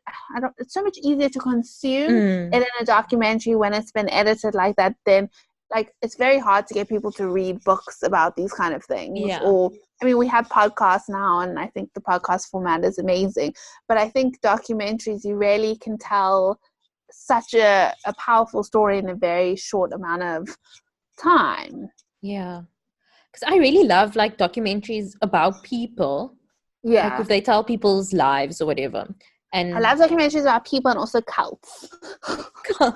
It's so much easier to consume it in a documentary when it's been edited like that. Then, like, it's very hard to get people to read books about these kind of things. Yeah. Or, I mean, we have podcasts now, and I think the podcast format is amazing. But I think documentaries, you really can tell such a powerful story in a very short amount of time. Yeah. Because I really love like documentaries about people. Yeah. Like if they tell people's lives or whatever. And I love documentaries about people and also cults. I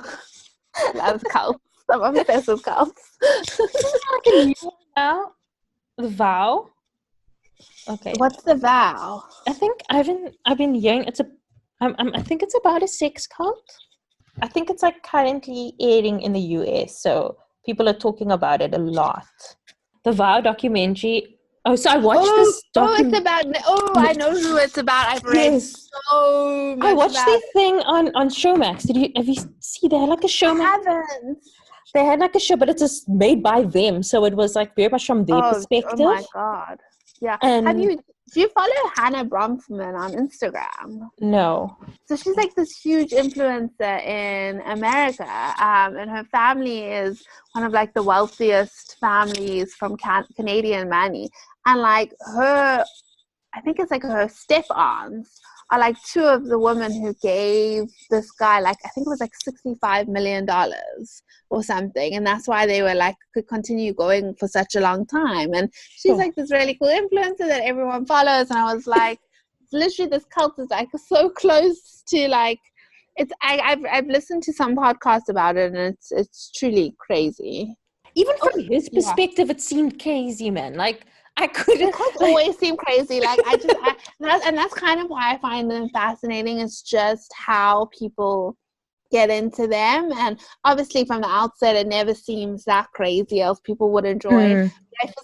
love cults. I'm obsessed with cults. like a new one now. The Vow. Okay. What's The Vow? I think I've been hearing I think it's about a sex cult. I think it's like currently airing in the US, so people are talking about it a lot. The Vow documentary. Oh, so I watched this it's about. I know who it's about. I've read so much. I watched the thing on Showmax. Have you seen? They had like a Showmax. I haven't. They had like a show, but it's just made by them, so it was like very much from their perspective. Oh my god! Yeah. Do you follow Hannah Bronfman on Instagram? No. So she's like this huge influencer in America, and her family is one of like the wealthiest families from Canadian money. And like I think it's like her step-aunts are like two of the women who gave this guy like, I think it was like $65 million or something. And that's why they were like, could continue going for such a long time. And she's like this really cool influencer that everyone follows. And I was like, literally this cult is like so close to like, I've listened to some podcasts about it and it's truly crazy. Even from his perspective, it seemed crazy, man. Like, I couldn't. It always seem crazy. Like that's kind of why I find them fascinating. It's just how people get into them, and obviously from the outset, it never seems that crazy. Else people wouldn't join.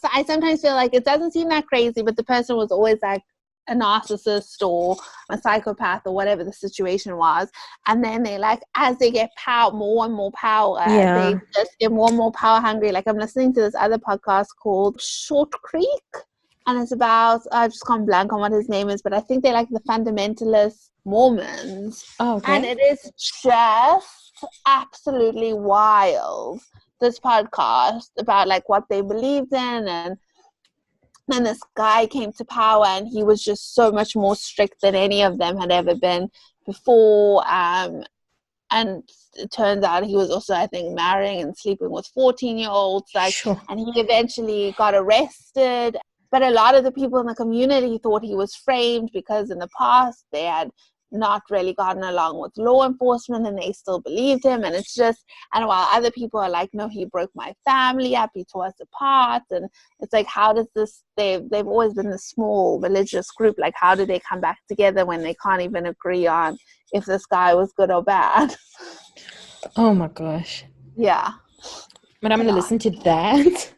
I sometimes feel like it doesn't seem that crazy, but the person was always like a narcissist or a psychopath or whatever the situation was, and then they like as they get more and more power, they just get more and more power hungry. Like I'm listening to this other podcast called Short Creek, and it's about I've just gone blank on what his name is, but I think they're like the fundamentalist Mormons. And it is just absolutely wild, this podcast about like what they believed in. And then this guy came to power and he was just so much more strict than any of them had ever been before. And it turns out he was also, I think, marrying and sleeping with 14-year-olds. And he eventually got arrested. But a lot of the people in the community thought he was framed because in the past they had not really gotten along with law enforcement and they still believed him. And it's just, and while other people are like, no, he broke my family up, he tore us apart. And it's like, how does this, they've always been this small religious group, like how do they come back together when they can't even agree on if this guy was good or bad? Oh my gosh. Yeah. But I'm going to listen to that.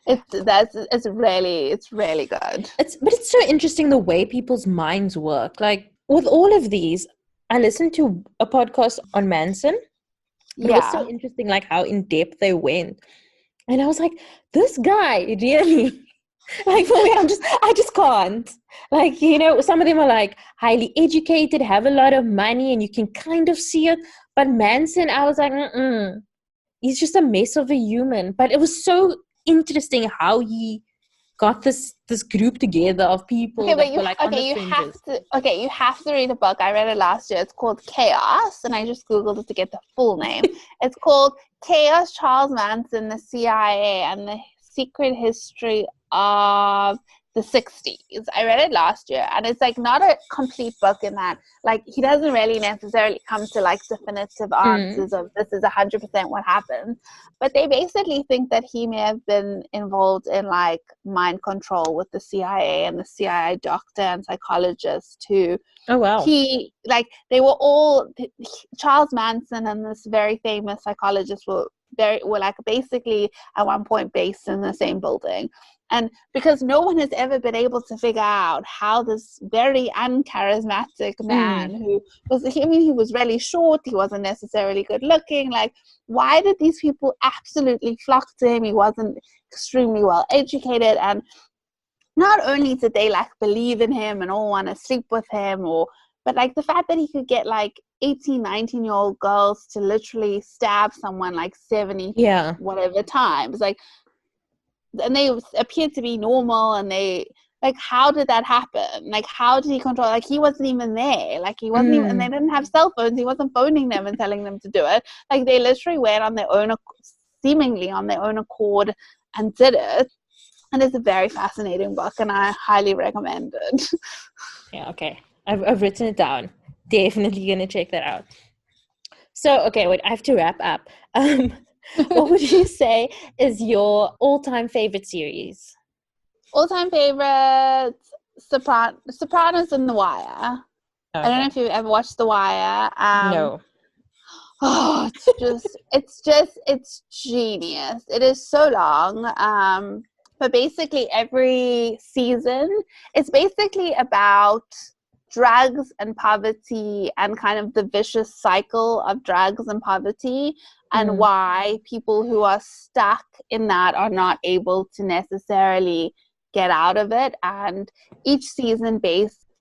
It's really good. But it's so interesting the way people's minds work. Like with all of these, I listened to a podcast on Manson. It was so interesting, like how in depth they went, and I was like, this guy really, like for me, I just can't. Like, you know, some of them are like highly educated, have a lot of money, and you can kind of see it. But Manson, I was like, he's just a mess of a human. But it was so interesting how he got this group together of people that were like on the fringes. You have to read a book. I read it last year. It's called Chaos, and I just googled it to get the full name. It's called Chaos: Charles Manson, the CIA, and the Secret History of the 60s. I read it last year, and it's like not a complete book in that like he doesn't really necessarily come to like definitive answers of this is 100% what happened, but they basically think that he may have been involved in like mind control with the CIA and the CIA doctor and psychologist who Oh wow. he like they were all Charles Manson and this very famous psychologist were like basically at one point based in the same building. And because no one has ever been able to figure out how this very uncharismatic man who was, I mean, he was really short, he wasn't necessarily good looking, like why did these people absolutely flock to him? He wasn't extremely well educated, and not only did they like believe in him and all want to sleep with him, but like the fact that he could get like 18, 19-year-old girls to literally stab someone like 70 whatever times, like, and they appeared to be normal, and they like, how did that happen? Like, how did he control? Like, he wasn't even there. Like, he wasn't even, and they didn't have cell phones. He wasn't phoning them and telling them to do it. Like, they literally went on their own, seemingly on their own accord, and did it. And it's a very fascinating book, and I highly recommend it. Yeah, okay. I've written it down. Definitely gonna check that out. So, okay, wait, I have to wrap up. What would you say is your all-time favorite series? All-time favorite, Sopranos and The Wire. Okay. I don't know if you've ever watched The Wire. No. Oh, it's genius. It is so long. But basically every season, it's basically about drugs and poverty and kind of the vicious cycle of drugs and poverty, and why people who are stuck in that are not able to necessarily get out of it. And each season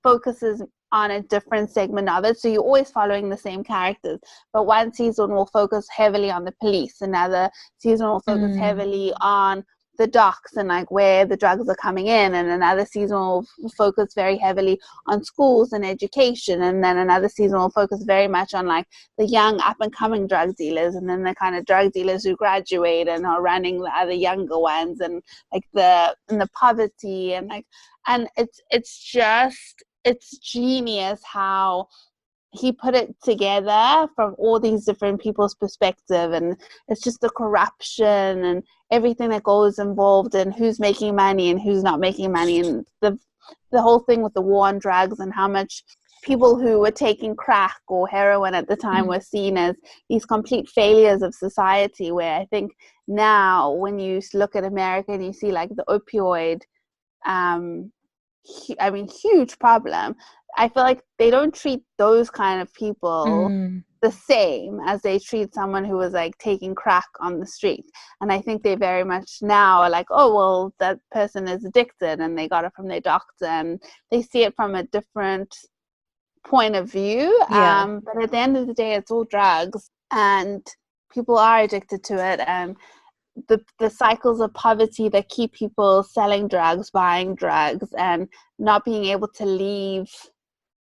focuses on a different segment of it, so you're always following the same characters, but one season will focus heavily on the police, another season will focus heavily on the docks and like where the drugs are coming in, and another season will focus very heavily on schools and education, and then another season will focus very much on like the young up and coming drug dealers, and then the kind of drug dealers who graduate and are running the other younger ones, and like the poverty, and like, and it's genius how he put it together from all these different people's perspective, and it's just the corruption and everything that goes involved in who's making money and who's not making money, and the whole thing with the war on drugs and how much people who were taking crack or heroin at the time were seen as these complete failures of society, where I think now when you look at America and you see like the opioid huge problem, I feel like they don't treat those kind of people the same as they treat someone who was like taking crack on the street. And I think they very much now are like, oh, well, that person is addicted and they got it from their doctor, and they see it from a different point of view. But at the end of the day, it's all drugs, and people are addicted to it. And the cycles of poverty that keep people selling drugs, buying drugs, and not being able to leave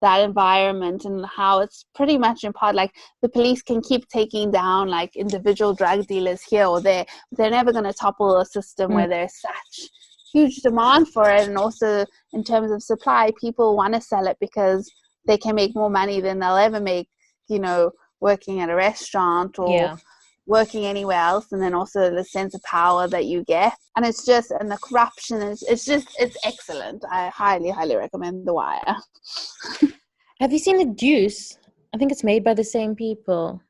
that environment, and how it's pretty much in part like the police can keep taking down like individual drug dealers here or there, but they're never going to topple a system where there's such huge demand for it. And also in terms of supply, people want to sell it because they can make more money than they'll ever make, working at a restaurant or working anywhere else. And then also the sense of power that you get, and it's just, and the corruption is, it's excellent. I highly recommend The Wire. Have you seen The Deuce? I think it's made by the same people.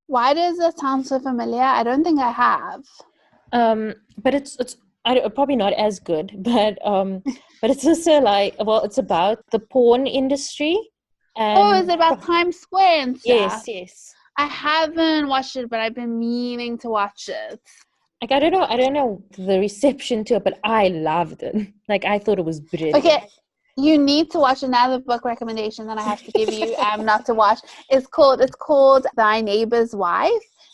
Why does that sound so familiar? I don't think I have. But it's probably not as good, but it's also like, well, it's about the porn industry. And is it about Times Square and stuff? Yes. I haven't watched it, but I've been meaning to watch it. Like, I don't know the reception to it, but I loved it. Like, I thought it was brilliant. Okay, you need to watch another book recommendation that I have to give you not to watch. It's called Thy Neighbor's Wife,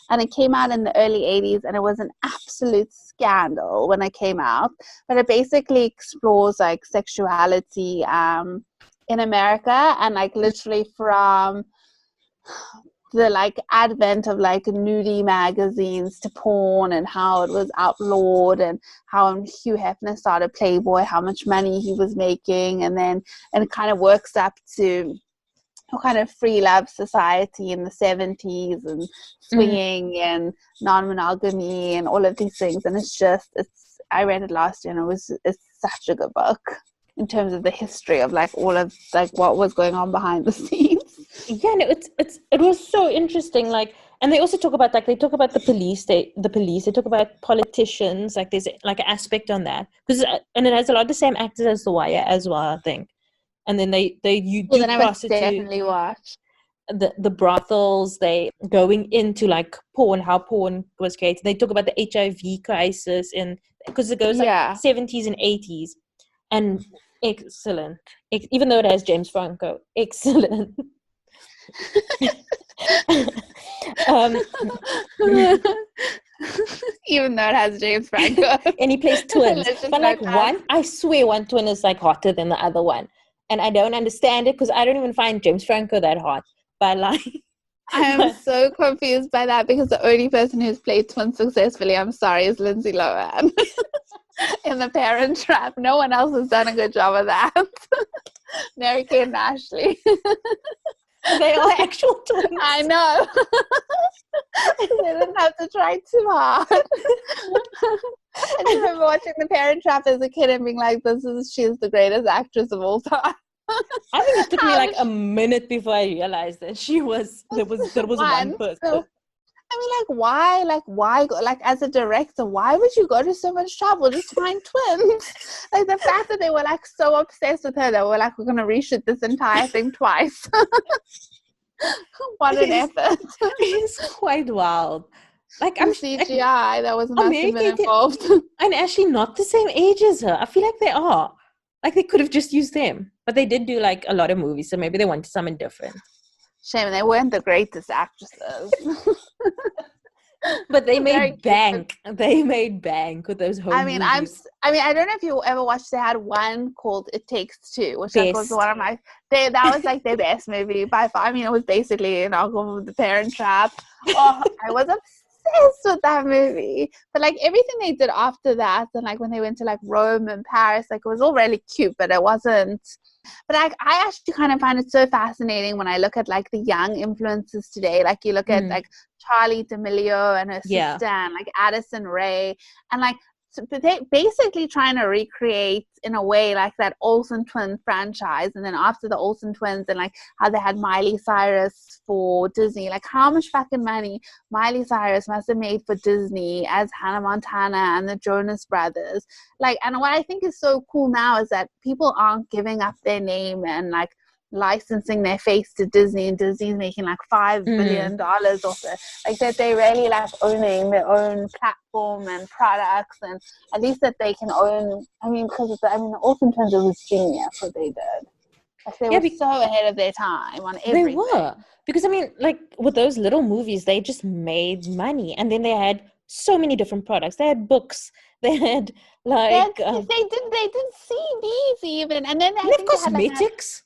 and it came out in the early 80s, and it was an absolute scandal when it came out. But it basically explores like sexuality in America, and like literally from the like advent of like nudie magazines to porn, and how it was outlawed, and how Hugh Hefner started Playboy, how much money he was making, and it kind of works up to a kind of free love society in the 70s, and swinging and non-monogamy and all of these things. And I read it last year, and it's such a good book in terms of the history of like all of like what was going on behind the scenes. Yeah, no, it was so interesting. Like, and they also talk about the police. They talk about politicians. Like, there's like an aspect on that, because and it has a lot of the same actors as The Wire as well, I think. And then you do cross it definitely to watch the brothels. They going into like porn, how porn was created. They talk about the HIV crisis, because it goes like 70s and 80s, and excellent. Even though it has James Franco, excellent. Even though it has James Franco, and he plays twins, but like I swear one twin is like hotter than the other one, and I don't understand it, because I don't even find James Franco that hot. But like, I am so confused by that, because the only person who's played twins successfully, I'm sorry, is Lindsay Lohan in The Parent Trap. No one else has done a good job of that. Mary-Kate and Ashley. They are actual twins. I know. They didn't have to try too hard. I just remember watching The Parent Trap as a kid and being like, she's the greatest actress of all time. I think it took me like a minute before I realized that there was one person. So, I mean, why, like, as a director, why would you go to so much trouble just to find twins? Like, the fact that they were, like, so obsessed with her, they were like, we're going to reshoot this entire thing twice. What an effort. It is quite wild. Like, I'm CGI, that was must have been involved. And actually not the same age as her. I feel like they are. Like, they could have just used them. But they did do, like, a lot of movies, so maybe they wanted something different. Shame they weren't the greatest actresses. But they made bank. They made bank with those home movies. I don't know if you ever watched. They had one called It Takes Two, which was one of my. That was like their best movie by far. I mean, it was basically an album of The Parent Trap. Oh, I was obsessed with that movie. But like everything they did after that, and like when they went to like Rome and Paris, like it was all really cute, but it wasn't. But I actually kind of find it so fascinating when I look at like the young influencers today. Like you look at like Charli D'Amelio and her sister, and like Addison Rae, and like they basically trying to recreate in a way like that Olsen twin franchise. And then after the Olsen twins, and like how they had Miley Cyrus for Disney, like how much fucking money Miley Cyrus must have made for Disney as Hannah Montana and the Jonas Brothers. Like, and what I think is so cool now is that people aren't giving up their name and like licensing their face to Disney, and Disney's making like $5 billion off it. Like that they really like owning their own platform and products, and at least that they can own. I mean, because the Olsen twins, it was genius what they did. Like they were so ahead of their time on everything. They were, because I mean, like with those little movies, they just made money, and then they had so many different products. They had books. They had like they did CDs even, and then they had cosmetics.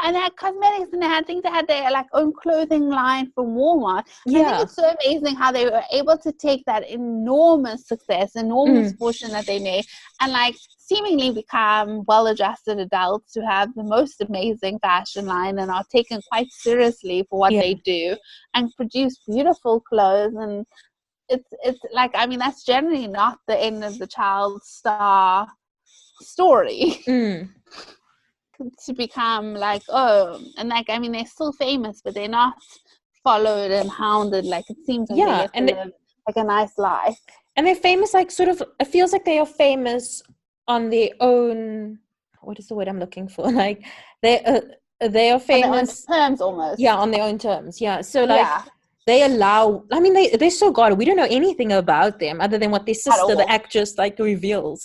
And they had cosmetics, and they had things that had their like own clothing line from Walmart. Yeah, I think it's so amazing how they were able to take that enormous success, enormous fortune that they made, and like seemingly become well-adjusted adults who have the most amazing fashion line and are taken quite seriously for what they do, and produce beautiful clothes. And it's like, I mean, that's generally not the end of the child star story. To become like, and like, I mean, they're still famous, but they're not followed and hounded. Like, it seems like they get to live like a nice life. And they're famous, like, sort of, it feels like they are famous on their own, what is the word I'm looking for? Like, they are famous. On their own terms almost. Yeah, on their own terms. Yeah. So, like, they allow, I mean, they're so God. We don't know anything about them other than what their sister, the actress, like, reveals.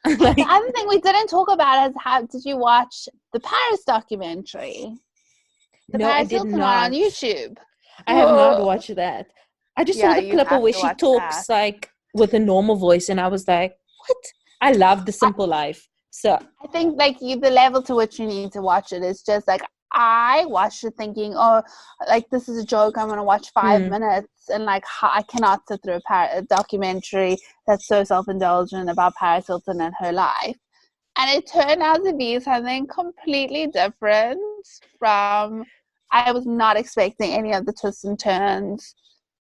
Like, the other thing we didn't talk about is how did you watch the Paris documentary? I did not. On YouTube. I have not watched that. I just saw the clip where she talks like with a normal voice, and I was like, what? I love The Simple Life. So I think like the level to which you need to watch it is just like, I watched it thinking, oh, like this is a joke. I'm gonna watch 5 minutes, and like I cannot sit through a documentary that's so self-indulgent about Paris Hilton and her life. And it turned out to be something completely different from. I was not expecting any of the twists and turns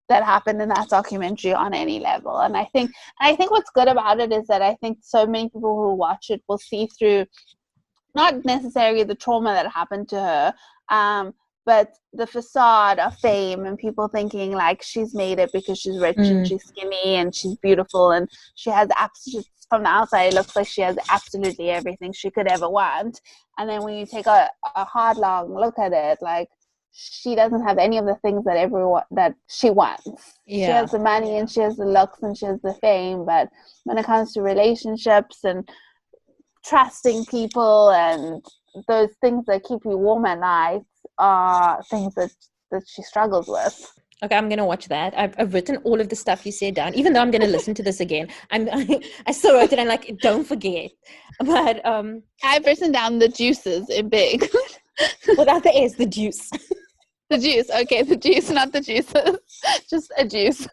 that happened in that documentary on any level. And I think what's good about it is that I think so many people who watch it will see through not necessarily the trauma that happened to her, but the facade of fame and people thinking like she's made it because she's rich and she's skinny and she's beautiful and she has from the outside it looks like she has absolutely everything she could ever want. And then when you take a hard long look at it, like she doesn't have any of the things that she wants. She has the money and she has the looks and she has the fame, but when it comes to relationships and trusting people and those things that keep you warm at night are things that she struggles with. Okay, I'm gonna watch that. I've written all of the stuff you said down, even though I'm gonna listen to this again. I still wrote it and like don't forget. But I've written down the juices in big. Without the S, the juice. The juice, okay, the juice, not the juices. Just a juice.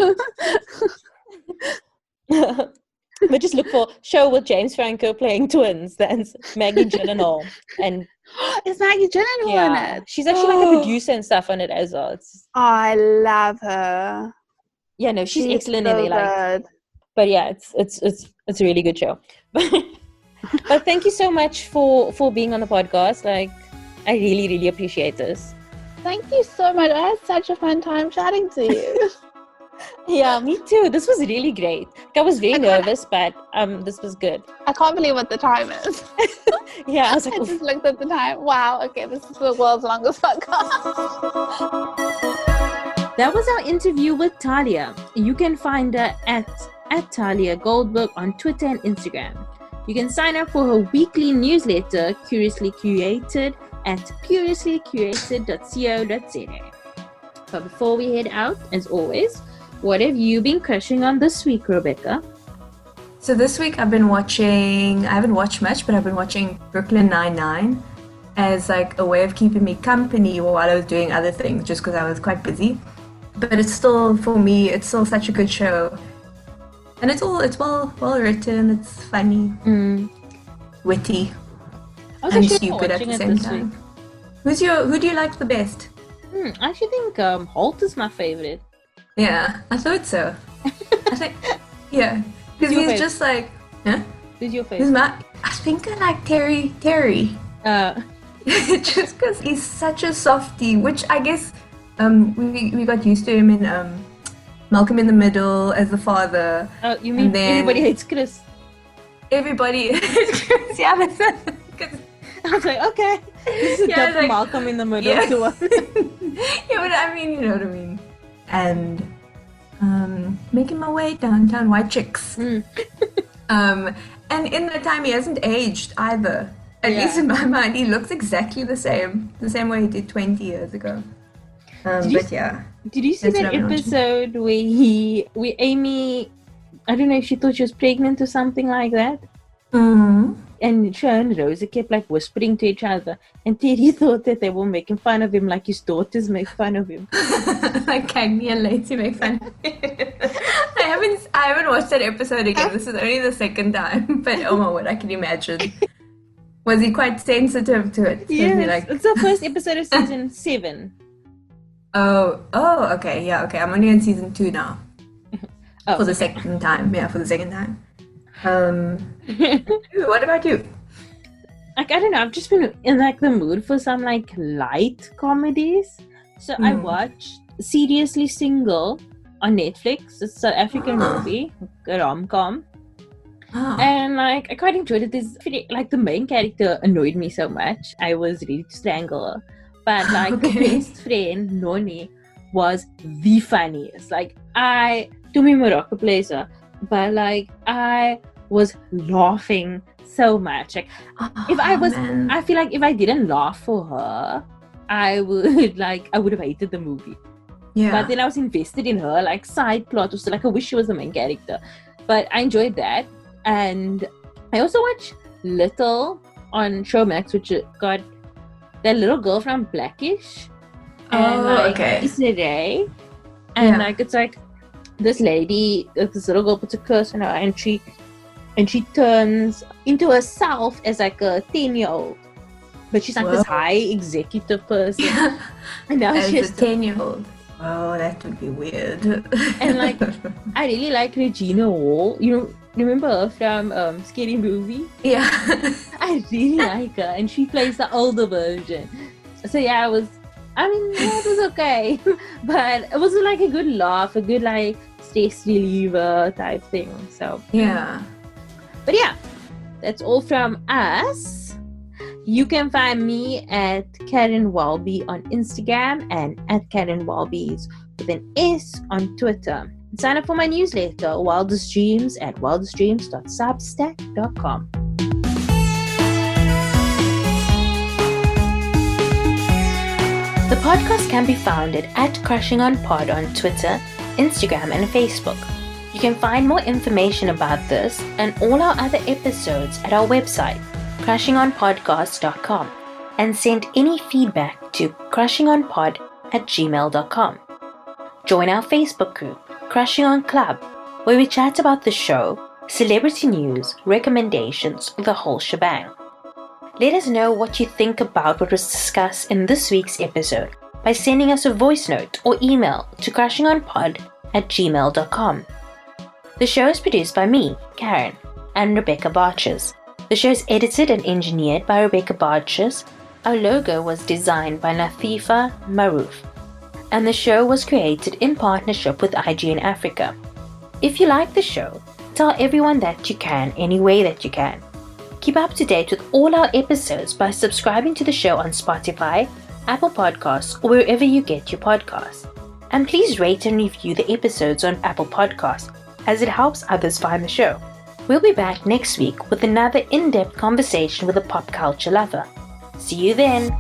But just look for show with James Franco playing twins. That's Maggie Gyllenhaal. And is Maggie Gyllenhaal in it? She's actually like a producer and stuff on it as well. I love her. Yeah, no, she's excellent so in it. Like, but yeah, it's a really good show. But thank you so much for being on the podcast. Like, I really, really appreciate this. Thank you so much. I had such a fun time chatting to you. Yeah, me too. This was really great. I was very nervous, but this was good. I can't believe what the time is. Yeah, I was like, I just looked at the time. Wow, okay, this is the world's longest podcast. That was our interview with Talya. You can find her at Talya Goldberg on Twitter and Instagram. You can sign up for her weekly newsletter, Curiously Curated, at curiouslycurated.co.za. But before we head out, as always, what have you been crushing on this week, Rebecca? So this week I haven't watched much, but I've been watching Brooklyn Nine-Nine as like a way of keeping me company while I was doing other things, just because I was quite busy. But it's still, for me, it's still such a good show. And it's well written, it's funny, witty, and stupid at the same time. Who do you like the best? I actually think Holt is my favorite. Yeah, I thought so. I think, yeah, because he's just like, huh? Who's your favorite? I think I like Terry. Just because he's such a softie, which I guess we got used to him in Malcolm in the Middle as the father. Oh, you mean everybody hates Chris? Everybody hates Chris, yeah, that's it. I was like, okay, this is like, Malcolm in the Middle to one. Yeah, but I mean, you know what I mean. And making my way downtown, White Chicks. And in that time, he hasn't aged either. At least in my mind, he looks exactly the same way he did 20 years ago. Did you see that episode where Amy, I don't know if she thought she was pregnant or something like that? Mm-hmm. And she and Rosa kept like whispering to each other, and Teddy thought that they were making fun of him, like his daughters make fun of him. Like Cagney and Lacey make fun of him. I haven't watched that episode again. This is only the second time, but oh my word, I can imagine. Was he quite sensitive to it? Yes, it's the first episode of season 7. Oh, okay, yeah, okay. I'm only on season 2 now. For the second time. What about you? Like, I don't know, I've just been in like the mood for some like light comedies. So I watched Seriously Single on Netflix. It's an South African movie, a rom-com. And like I quite enjoyed it. Like the main character annoyed me so much, I was ready to strangle her. But like the best friend, Noni, was the funniest. Like to me Morocco plays her, but like I was laughing so much. Like I feel like if I didn't laugh for her, I would have hated the movie. Yeah. But then I was invested in her, like side plot or so. Like I wish she was the main character. But I enjoyed that. And I also watched Little on Showmax, which got that little girl from Blackish. And Issa Rae. And it's like this lady, this little girl puts a curse on her, and she turns into herself as like a 10-year-old. But she's like this high executive person. And now she's a 10-year-old. Oh, that would be weird. And like, I really like Regina Hall. You remember her from Scary Movie? Yeah. I really like her, and she plays the older version. So yeah, it was okay. But it was like a good laugh, a good like stress reliever type thing. So yeah. But yeah, that's all from us. You can find me at Caryn Walby on Instagram and at Caryn Walby's with an S on Twitter. Sign up for my newsletter, Wildest Dreams, at wildestdreams.substack.com. The podcast can be found at Crushing on Pod on Twitter, Instagram, and Facebook. You can find more information about this and all our other episodes at our website, crushingonpodcast.com, and send any feedback to crushingonpod@gmail.com. Join our Facebook group, Crushing On Club, where we chat about the show, celebrity news, recommendations, the whole shebang. Let us know what you think about what was discussed in this week's episode by sending us a voice note or email to crushingonpod@gmail.com. The show is produced by me, Caryn, and Rebecca Barches. The show is edited and engineered by Rebecca Barches. Our logo was designed by Latifa Maroof. And the show was created in partnership with IGN Africa. If you like the show, tell everyone that you can, any way that you can. Keep up to date with all our episodes by subscribing to the show on Spotify, Apple Podcasts, or wherever you get your podcasts. And please rate and review the episodes on Apple Podcasts, as it helps others find the show. We'll be back next week with another in-depth conversation with a pop culture lover. See you then!